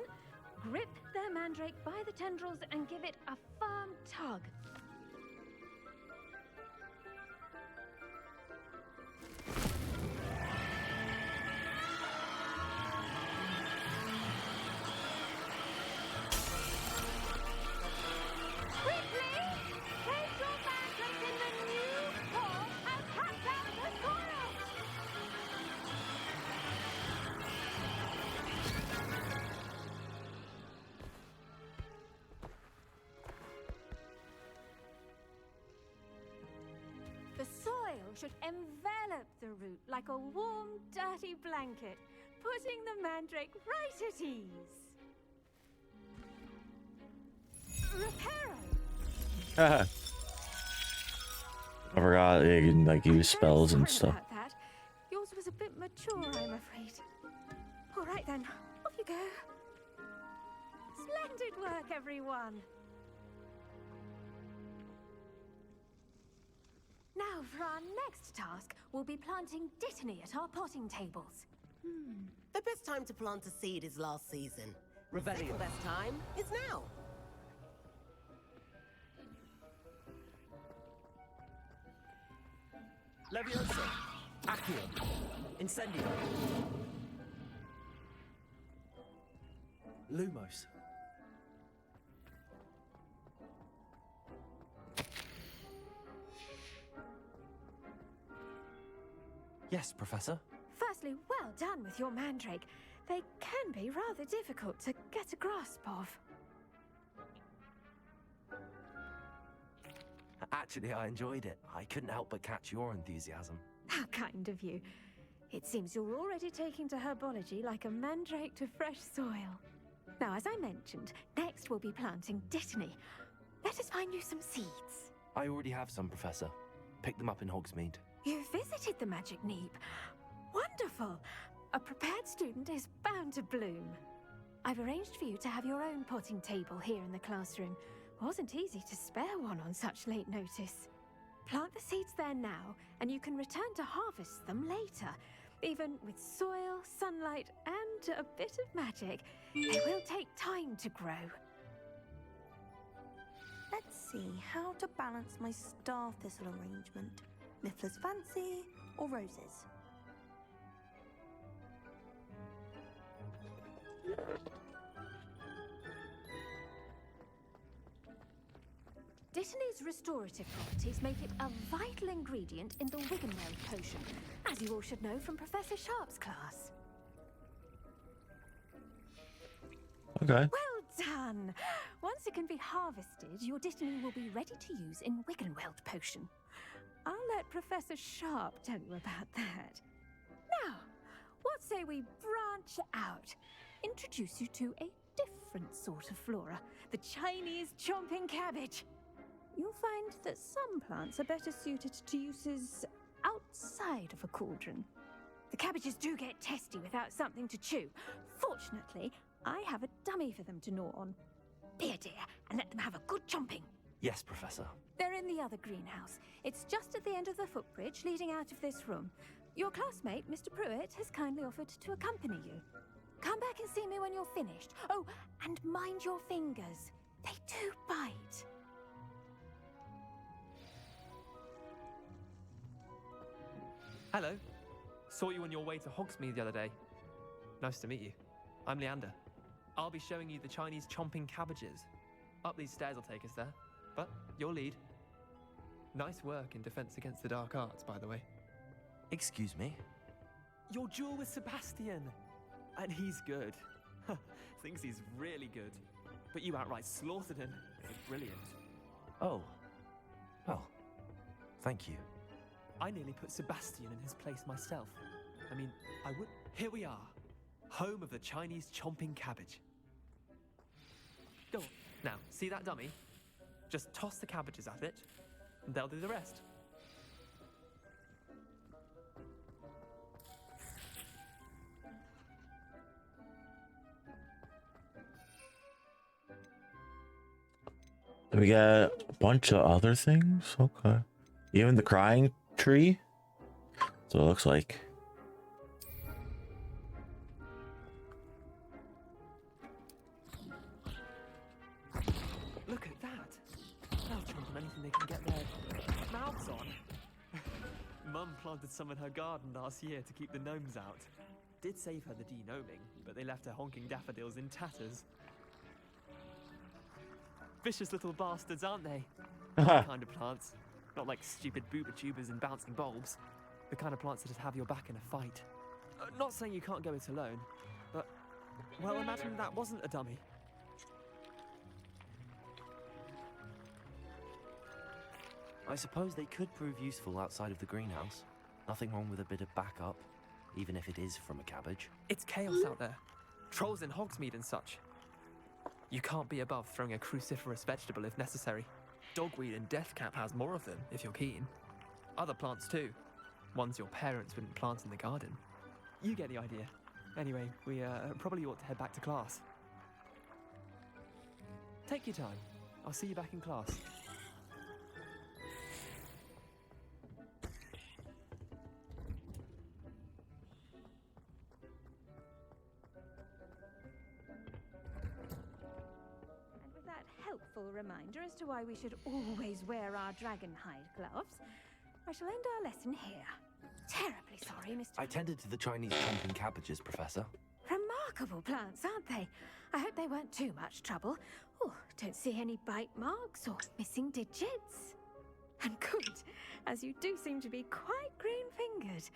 Grip their mandrake by the tendrils and give it a firm tug. Quickly! Take your mandrake should envelop the root like a warm, dirty blanket, putting the mandrake right at ease. Reparo! I forgot you can like use spells and stuff. About that. Yours was a bit mature, I'm afraid. All right then, off you go. Splendid work, everyone. Now, for our next task, we'll be planting dittany at our potting tables. The best time to plant a seed is last season. Revelio. The best time is now. Leviosa. Accio. Incendio. Lumos. Yes, Professor. Firstly, well done with your mandrake. They can be rather difficult to get a grasp of. Actually, I enjoyed it. I couldn't help but catch your enthusiasm. How kind of you. It seems you're already taking to herbology like a mandrake to fresh soil. Now, as I mentioned, next we'll be planting dittany. Let us find you some seeds. I already have some, Professor. Picked them up in Hogsmeade. You visited the Magic Neep. Wonderful! A prepared student is bound to bloom. I've arranged for you to have your own potting table here in the classroom. Wasn't easy to spare one on such late notice. Plant the seeds there now, and you can return to harvest them later. Even with soil, sunlight, and a bit of magic, they will take time to grow. Let's see how to balance my star thistle arrangement. Niffler's fancy or roses? Dittany's restorative properties make it a vital ingredient in the Wiggenweld potion, as you all should know from Professor Sharp's class. Okay. Well done! Once it can be harvested, your dittany will be ready to use in Wiggenweld potion. I'll let Professor Sharp tell you about that. Now, what say we branch out? Introduce you to a different sort of flora, the Chinese chomping cabbage. You'll find that some plants are better suited to uses outside of a cauldron. The cabbages do get testy without something to chew. Fortunately, I have a dummy for them to gnaw on. Be a dear and let them have a good chomping. Yes, Professor. They're in the other greenhouse. It's just at the end of the footbridge leading out of this room. Your classmate, Mr. Pruitt, has kindly offered to accompany you. Come back and see me when you're finished. Oh, and mind your fingers. They do bite. Hello. Saw you on your way to Hogsmeade the other day. Nice to meet you. I'm Leander. I'll be showing you the Chinese chomping cabbages. Up these stairs will take us there, but you'll lead. Nice work in Defense Against the Dark Arts, by the way. Excuse me? Your duel with Sebastian! And he's good. Thinks he's really good. But you outright slaughtered him. Brilliant. Oh. Well, thank you. I nearly put Sebastian in his place myself. I mean, I would... Here we are. Home of the Chinese chomping cabbage. Go on. Now, see that dummy? Just toss the cabbages at it, and they'll do the rest. We got a bunch of other things? Okay. Even the crying tree? So it looks like. Look at that. They'll chomp on anything they can get their mouths on. Mum planted some in her garden last year to keep the gnomes out. Did save her the de-gnoming, but they left her honking daffodils in tatters. Vicious little bastards, aren't they? That kind of plants. Not like stupid booba tubers and bouncing bulbs. The kind of plants that'd have your back in a fight. Not saying you can't go it alone, but... Well, imagine that wasn't a dummy. I suppose they could prove useful outside of the greenhouse. Nothing wrong with a bit of backup, even if it is from a cabbage. It's chaos out there. Trolls in Hogsmeade and such. You can't be above throwing a cruciferous vegetable if necessary. Dogweed and deathcap has more of them, if you're keen. Other plants too. Ones your parents wouldn't plant in the garden. You get the idea. Anyway, we probably ought to head back to class. Take your time. I'll see you back in class. And with that helpful reminder as to why we should always wear our dragon hide gloves, I shall end our lesson here. Terribly sorry, Mr. I tended to the Chinese chomping cabbages, Professor. Remarkable plants, aren't they? I hope they weren't too much trouble. Oh, don't see any bite marks or missing digits. And good, as you do seem to be quite green-fingered.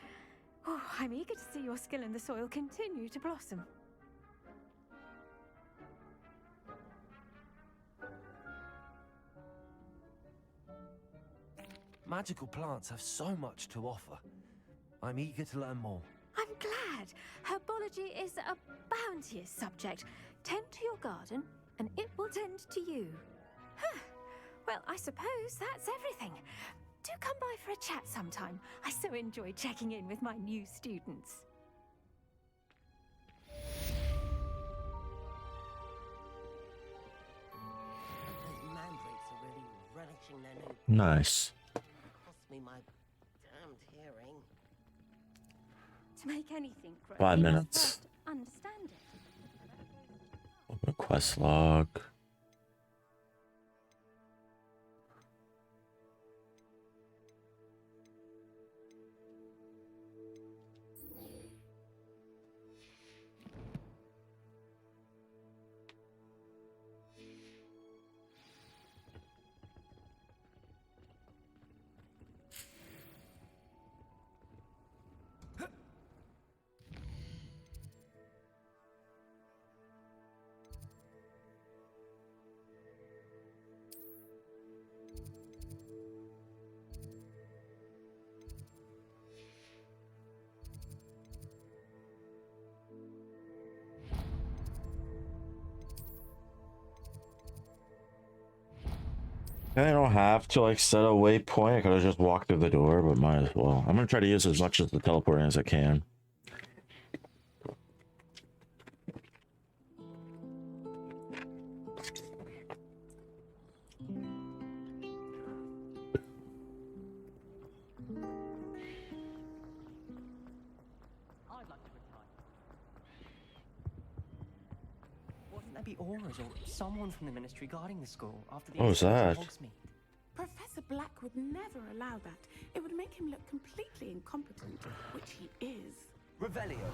Oh, I'm eager to see your skill in the soil continue to blossom. Magical plants have so much to offer. I'm eager to learn more. I'm glad. Herbology is a bounteous subject. Tend to your garden, and it will tend to you. Huh. Well, I suppose that's everything. Do come by for a chat sometime. I so enjoy checking in with my new students. Those mandrakes are really relishing their new... Nice. Cost me my damned hearing. To make anything grow, 5 you must minutes. first understand it. Open quest log. I don't have to like set a waypoint. I could have just walked through the door, but might as well. I'm gonna try to use as much of the teleporting as I can. Wouldn't there be auras or someone from the ministry guarding the school after the What was incident that? in Hogsmeade? Professor Black would never allow that. It would make him look completely incompetent, which he is. Revelio.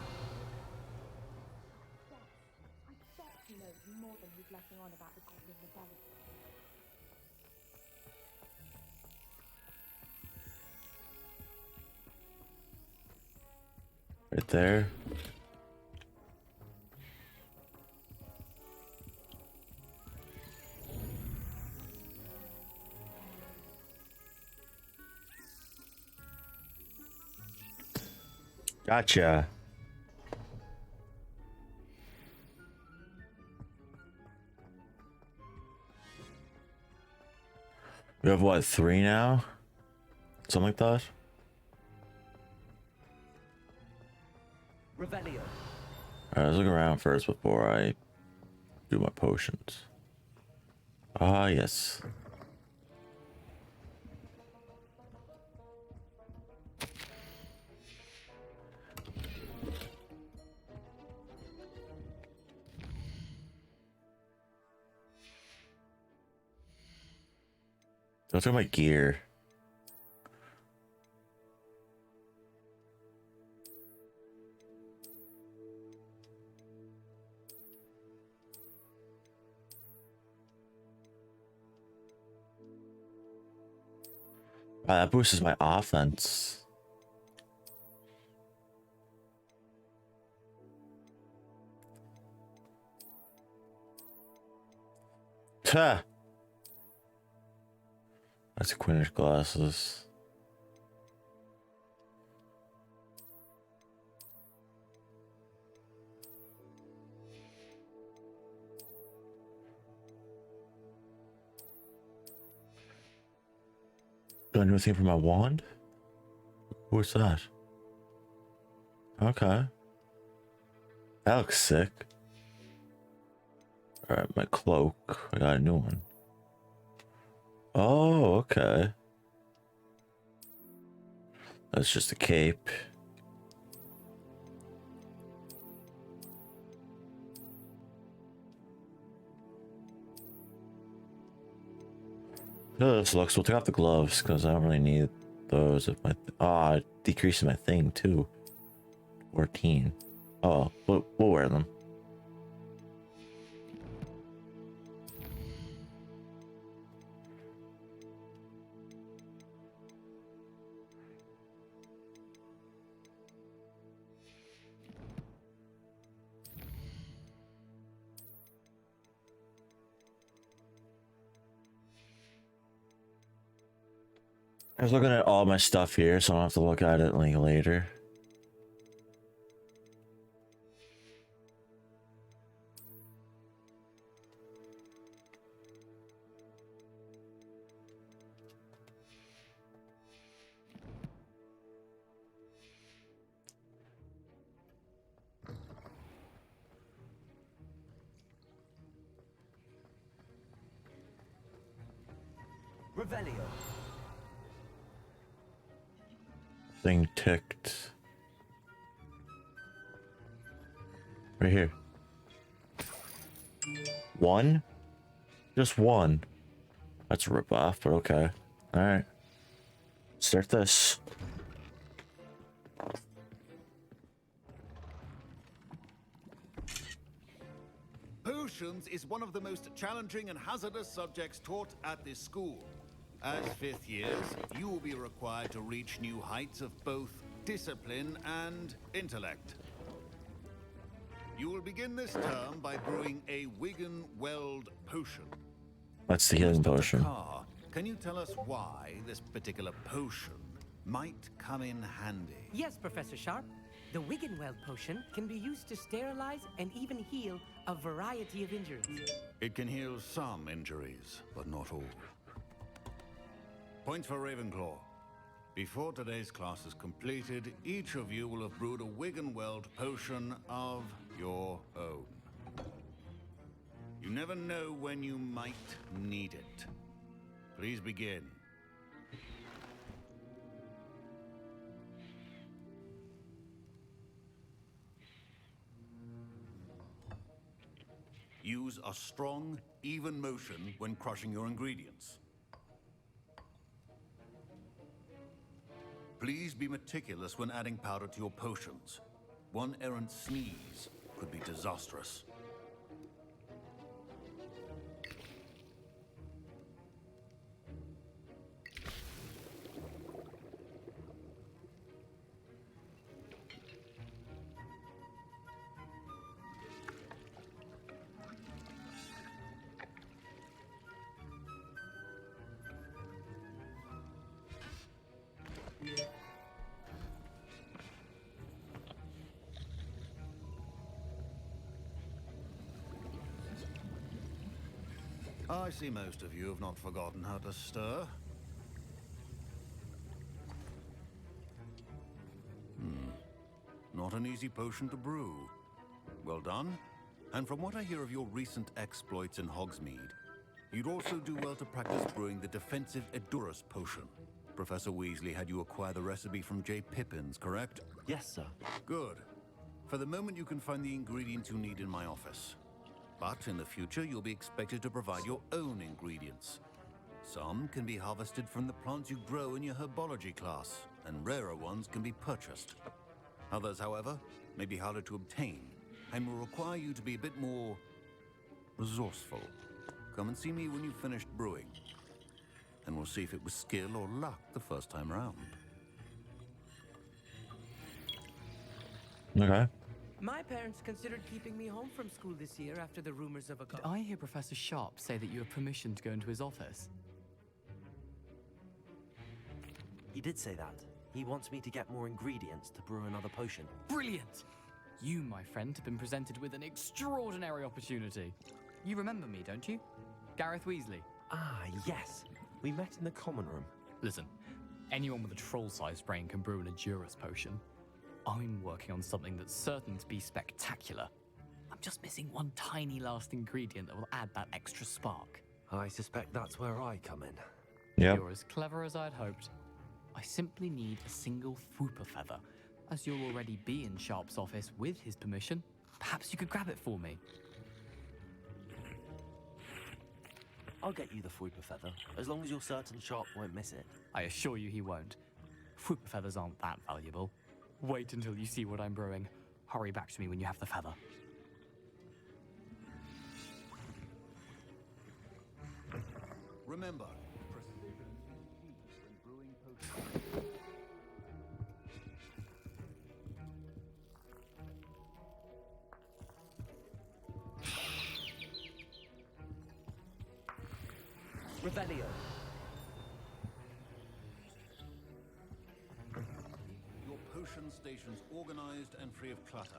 I bet he knows more than he's letting on about the Goblin Rebellion. Right there. Gotcha. We have what, 3 now? Something like that? Revelio. Alright, let's look around first before I do my potions. Ah, yes. Let's look at my gear. Wow, that boosts my offense. Tuh. That's Quidditch glasses. Do I do anything for my wand? What's that? Okay. That looks sick. Alright, my cloak. I got a new one. Oh, okay. That's just a cape. This looks. We'll take off the gloves because I don't really need those. If my it decreases my thing too. 14. Oh, we'll wear them. I was looking at all my stuff here, so I don't have to look at it like later. Revelio. Thing ticked. Right here. 1? Just 1. That's a ripoff, but okay. Alright. Start this. Potions is one of the most challenging and hazardous subjects taught at this school. As 5th years, you will be required to reach new heights of both discipline and intellect. You will begin this term by brewing a Wiggenweld potion. That's the healing potion. Carr, can you tell us why this particular potion might come in handy? Yes, Professor Sharp. The Wiggenweld potion can be used to sterilize and even heal a variety of injuries. It can heal some injuries, but not all. Points for Ravenclaw. Before today's class is completed, each of you will have brewed a Wiggenweld potion of your own. You never know when you might need it. Please begin. Use a strong, even motion when crushing your ingredients. Please be meticulous when adding powder to your potions. One errant sneeze could be disastrous. I see most of you have not forgotten how to stir. Not an easy potion to brew. Well done. And from what I hear of your recent exploits in Hogsmeade, you'd also do well to practice brewing the defensive Edurus potion. Professor Weasley had you acquire the recipe from J. Pippin's, correct? Yes, sir. Good. For the moment, you can find the ingredients you need in my office. But in the future, you'll be expected to provide your own ingredients. Some can be harvested from the plants you grow in your herbology class, and rarer ones can be purchased. Others, however, may be harder to obtain, and will require you to be a bit more resourceful. Come and see me when you've finished brewing, and we'll see if it was skill or luck the first time round. Okay. My parents considered keeping me home from school this year after the rumors of a... Did I hear Professor Sharp say that you have permission to go into his office? He did say that. He wants me to get more ingredients to brew another potion. Brilliant! You, my friend, have been presented with an extraordinary opportunity. You remember me, don't you? Gareth Weasley. Ah, yes. We met in the common room. Listen, anyone with a troll-sized brain can brew an Edurus potion. I'm working on something that's certain to be spectacular. I'm just missing one tiny last ingredient that will add that extra spark. I suspect that's where I come in. Yep. You're as clever as I'd hoped. I simply need a single Fwooper feather. As you'll already be in Sharp's office with his permission, perhaps you could grab it for me. I'll get you the Fwooper feather, as long as you're certain Sharp won't miss it. I assure you he won't. Fwooper feathers aren't that valuable. Wait until you see what I'm brewing. Hurry back to me when you have the feather. Remember, precision is key when brewing potions. Revelio. Your potion station's organized and free of clutter.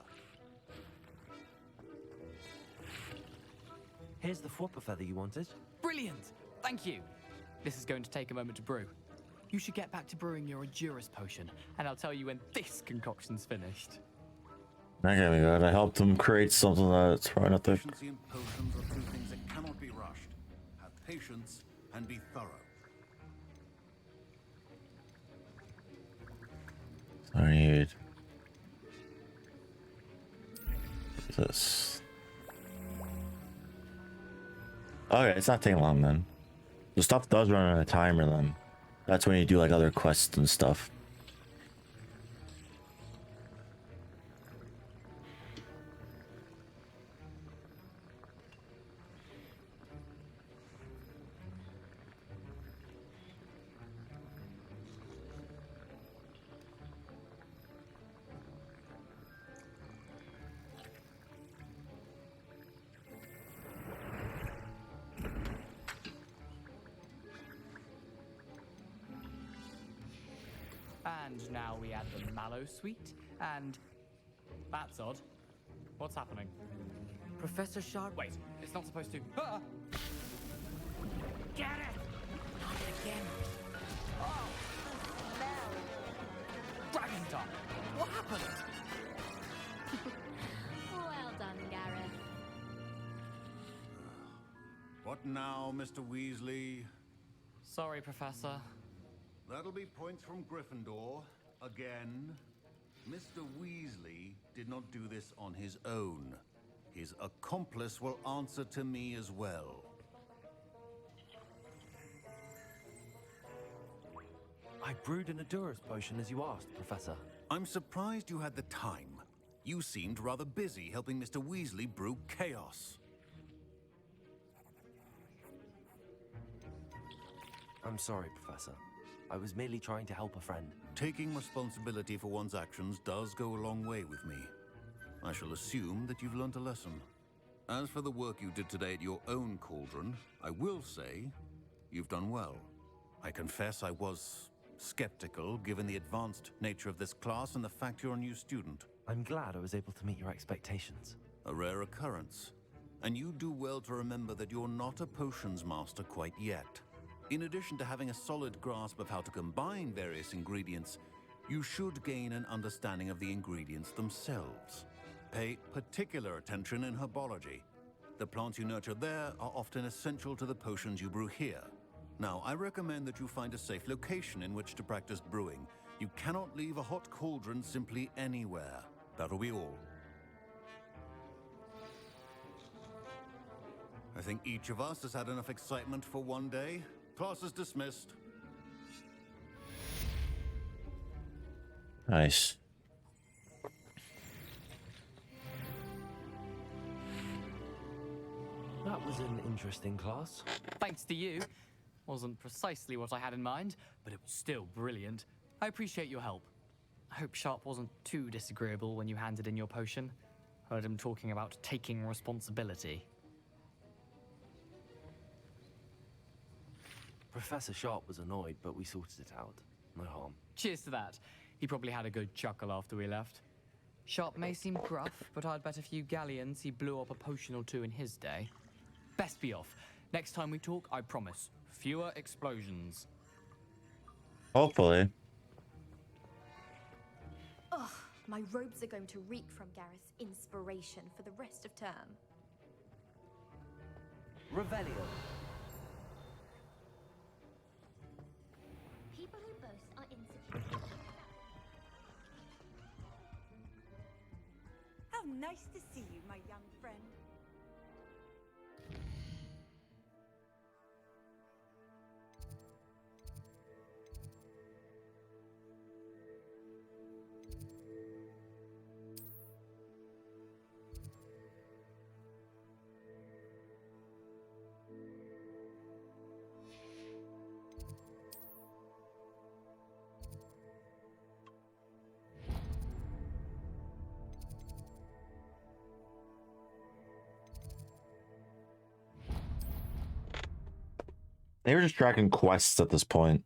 Here's the Fwooper feather you wanted. Brilliant! Thank you! This is going to take a moment to brew. You should get back to brewing your Edurus potion, and I'll tell you when this concoction's finished. That can't be good. I helped him create something that's probably not there. Efficiency and potions are two things that cannot be rushed. Have patience and be thorough. I need this. Okay, it's not taking long then. The stuff does run on a timer then. That's when you do like other quests and stuff. And now we add the mallow sweet, and that's odd. What's happening? Professor Sharp. Wait, it's not supposed to. Ah! Get it! Not again. Oh, the smell. Dragon tongue! What happened? Well done, Gareth. What now, Mr. Weasley? Sorry, Professor. That'll be points from Gryffindor. Again. Mr. Weasley did not do this on his own. His accomplice will answer to me as well. I brewed an Edurus potion as you asked, Professor. I'm surprised you had the time. You seemed rather busy helping Mr. Weasley brew chaos. I'm sorry, Professor. I was merely trying to help a friend. Taking responsibility for one's actions does go a long way with me. I shall assume that you've learnt a lesson. As for the work you did today at your own cauldron, I will say you've done well. I confess I was skeptical given the advanced nature of this class and the fact you're a new student. I'm glad I was able to meet your expectations. A rare occurrence. And you do well to remember that you're not a potions master quite yet. In addition to having a solid grasp of how to combine various ingredients, you should gain an understanding of the ingredients themselves. Pay particular attention in herbology. The plants you nurture there are often essential to the potions you brew here. Now, I recommend that you find a safe location in which to practice brewing. You cannot leave a hot cauldron simply anywhere. That'll be all. I think each of us has had enough excitement for one day. Class is dismissed. Nice. That was an interesting class. Thanks to you. Wasn't precisely what I had in mind, but it was still brilliant. I appreciate your help. I hope Sharp wasn't too disagreeable when you handed in your potion. Heard him talking about taking responsibility. Professor Sharp was annoyed, but we sorted it out. no harm. Cheers to that. He probably had a good chuckle after we left. Sharp may seem gruff, but I'd bet a few galleons he blew up a potion or two in his day. Best be off. Next time we talk, I promise, fewer explosions. Hopefully. Ugh, my robes are going to reek from Gareth's inspiration for the rest of term. Revelio. People who boast are insecure. How nice to see you, my young friend. They were just tracking quests at this point.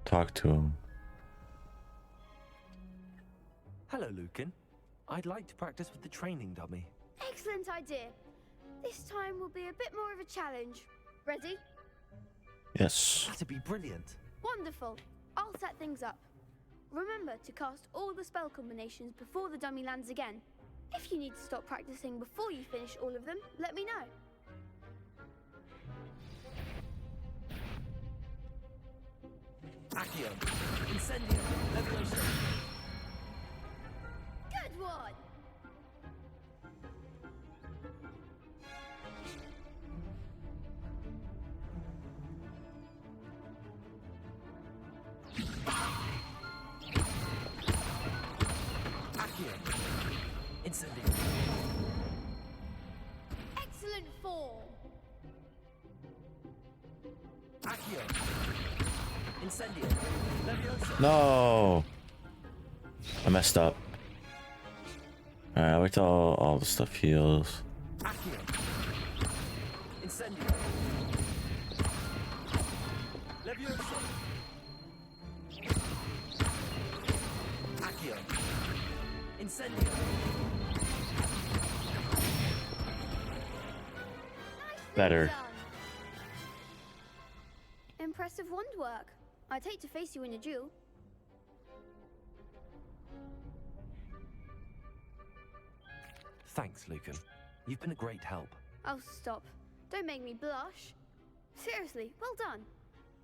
Talk to him. Hello, Lucan. I'd like to practice with the training dummy. Excellent idea. This time will be a bit more of a challenge. Ready? Yes. That'd be brilliant. Wonderful. I'll set things up. Remember to cast all the spell combinations before the dummy lands again. If you need to stop practicing before you finish all of them, let me know. Accio. Incendio. Leviosa. Good one! Accio. Incendio. Excellent form! Accio. Incendio. Leviosa. No. I messed up. Alright, wait till all the stuff heals. Accio. Incendio. Leviosa. Accio. Incendio. Better. Impressive wand work. I'd hate to face you in a duel. Thanks, Lucan. You've been a great help. Oh, stop. Don't make me blush. Seriously, well done.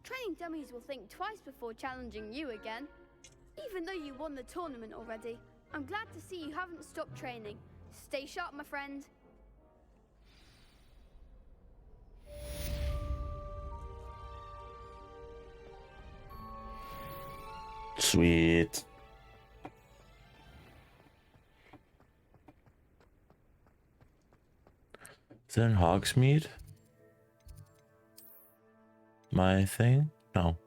Training dummies will think twice before challenging you again. Even though you won the tournament already, I'm glad to see you haven't stopped training. Stay sharp, my friend. Sweet. Is that in Hogsmeade? My thing? No.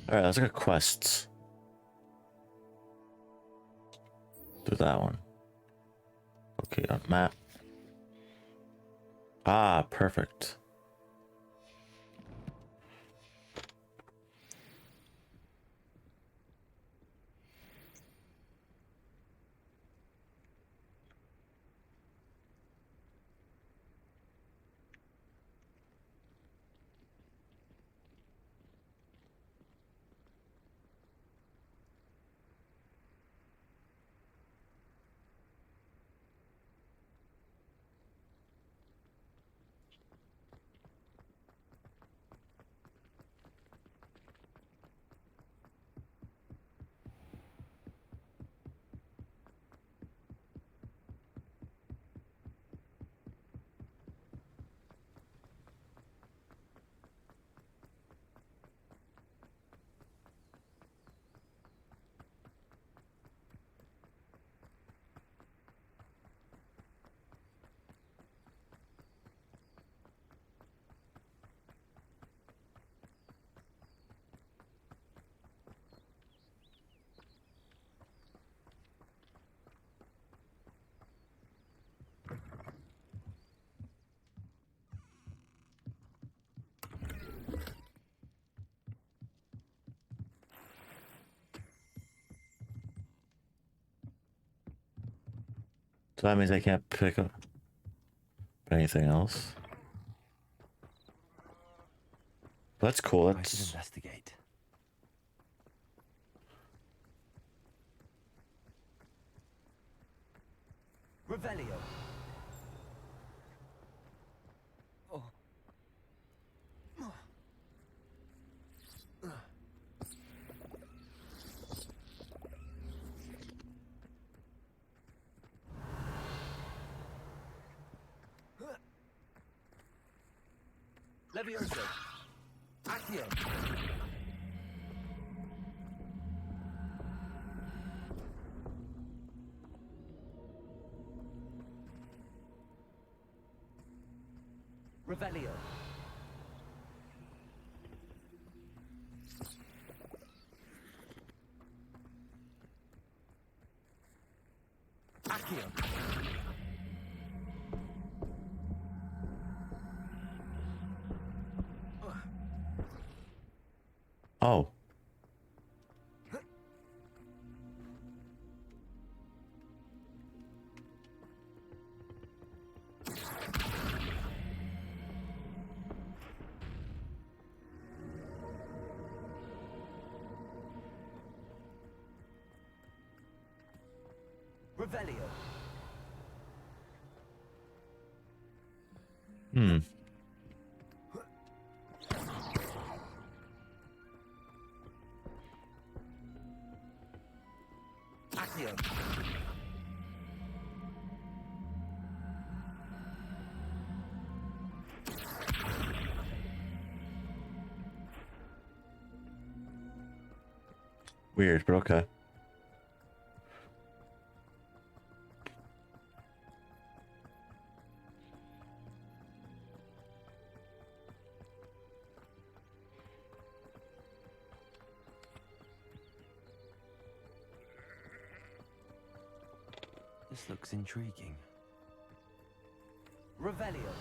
Alright, let's look at quests. Do that one. Okay, on map. Ah, perfect. So that means I can't pick up anything else. That's cool. I should That's investigate. Revelio. Oh. Levioso. Accio. Revelio. Accio. oh. Revelio. Hmm. Accio. Weird, but okay. This looks intriguing. Revelio.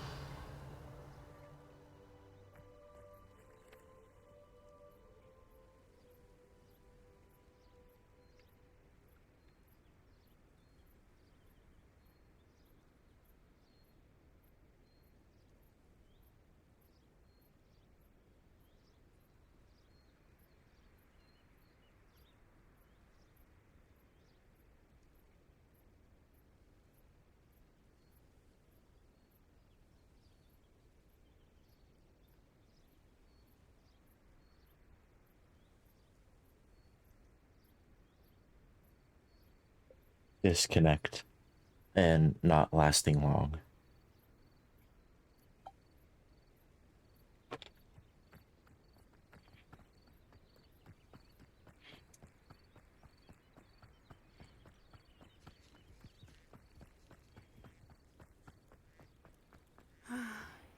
Disconnect and not lasting long.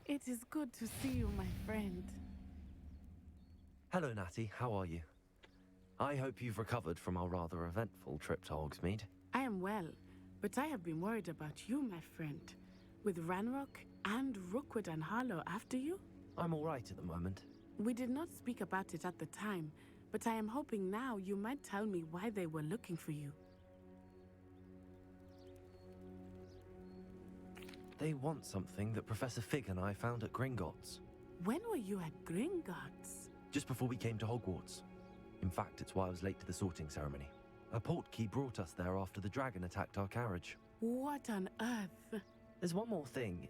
It is good to see you, my friend. Hello, Natty. How are you? I hope you've recovered from our rather eventful trip to Hogsmeade. I am well, but I have been worried about you, my friend. With Ranrock and Rookwood and Harlow after you? I'm all right at the moment. We did not speak about it at the time, but I am hoping now you might tell me why they were looking for you. They want something that Professor Fig and I found at Gringotts. When were you at Gringotts? Just before we came to Hogwarts. In fact, it's why I was late to the sorting ceremony. A portkey brought us there after the dragon attacked our carriage. What on earth? There's one more thing.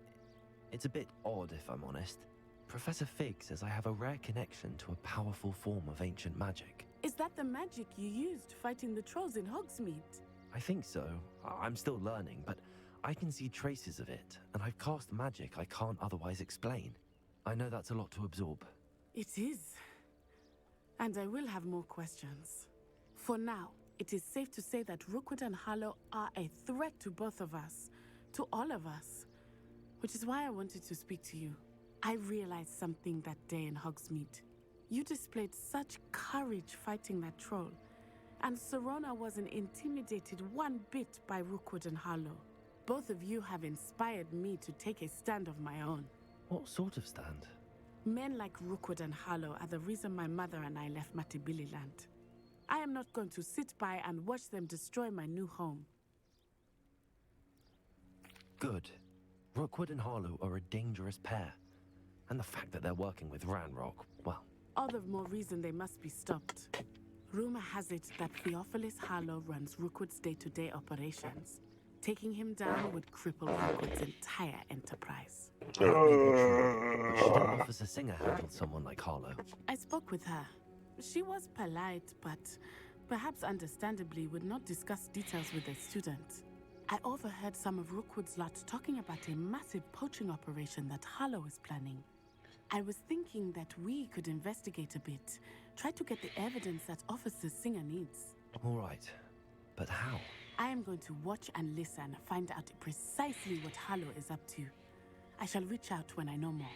It's a bit odd, if I'm honest. Professor Fig says I have a rare connection to a powerful form of ancient magic. Is that the magic you used fighting the trolls in Hogsmeade? I think so. I'm still learning, but I can see traces of it, and I've cast magic I can't otherwise explain. I know that's a lot to absorb. It is. And I will have more questions. For now, it is safe to say that Rookwood and Harlow are a threat to both of us, to all of us. Which is why I wanted to speak to you. I realized something that day in Hogsmeade. You displayed such courage fighting that troll, and Serona wasn't intimidated one bit by Rookwood and Harlow. Both of you have inspired me to take a stand of my own. What sort of stand? Men like Rookwood and Harlow are the reason my mother and I left Matibili land. I am not going to sit by and watch them destroy my new home. Good. Rookwood and Harlow are a dangerous pair. And the fact that they're working with Ranrock, well... All the more reason they must be stopped. Rumor has it that Theophilus Harlow runs Rookwood's day-to-day operations. Taking him down would cripple Rookwood's entire enterprise. Should an Officer Singer handle someone like Harlow? I spoke with her. She was polite, but perhaps understandably would not discuss details with a student. I overheard some of Rookwood's lot talking about a massive poaching operation that Harlow is planning. I was thinking that we could investigate a bit, try to get the evidence that Officer Singer needs. All right, but how? I am going to watch and listen, find out precisely what Harlow is up to. I shall reach out when I know more.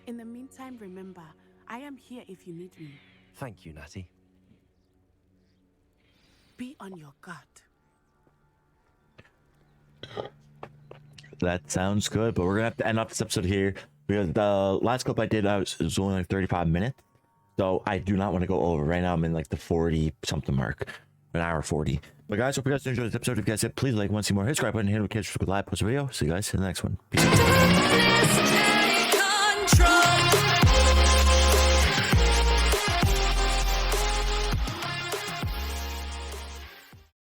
In the meantime, remember, I am here if you need me. Thank you, Natty. Be on your guard. That sounds good, but we're gonna have to end off this episode here because the last clip I did was only like 35 minutes, so I do not want to go over. Right now I'm in like the 40 something mark, an hour 40. But guys, hope you guys enjoyed this episode. If you guys did, please like, want to see more, hit subscribe button, hit the notification for the live post video. See you guys in the next one. Peace.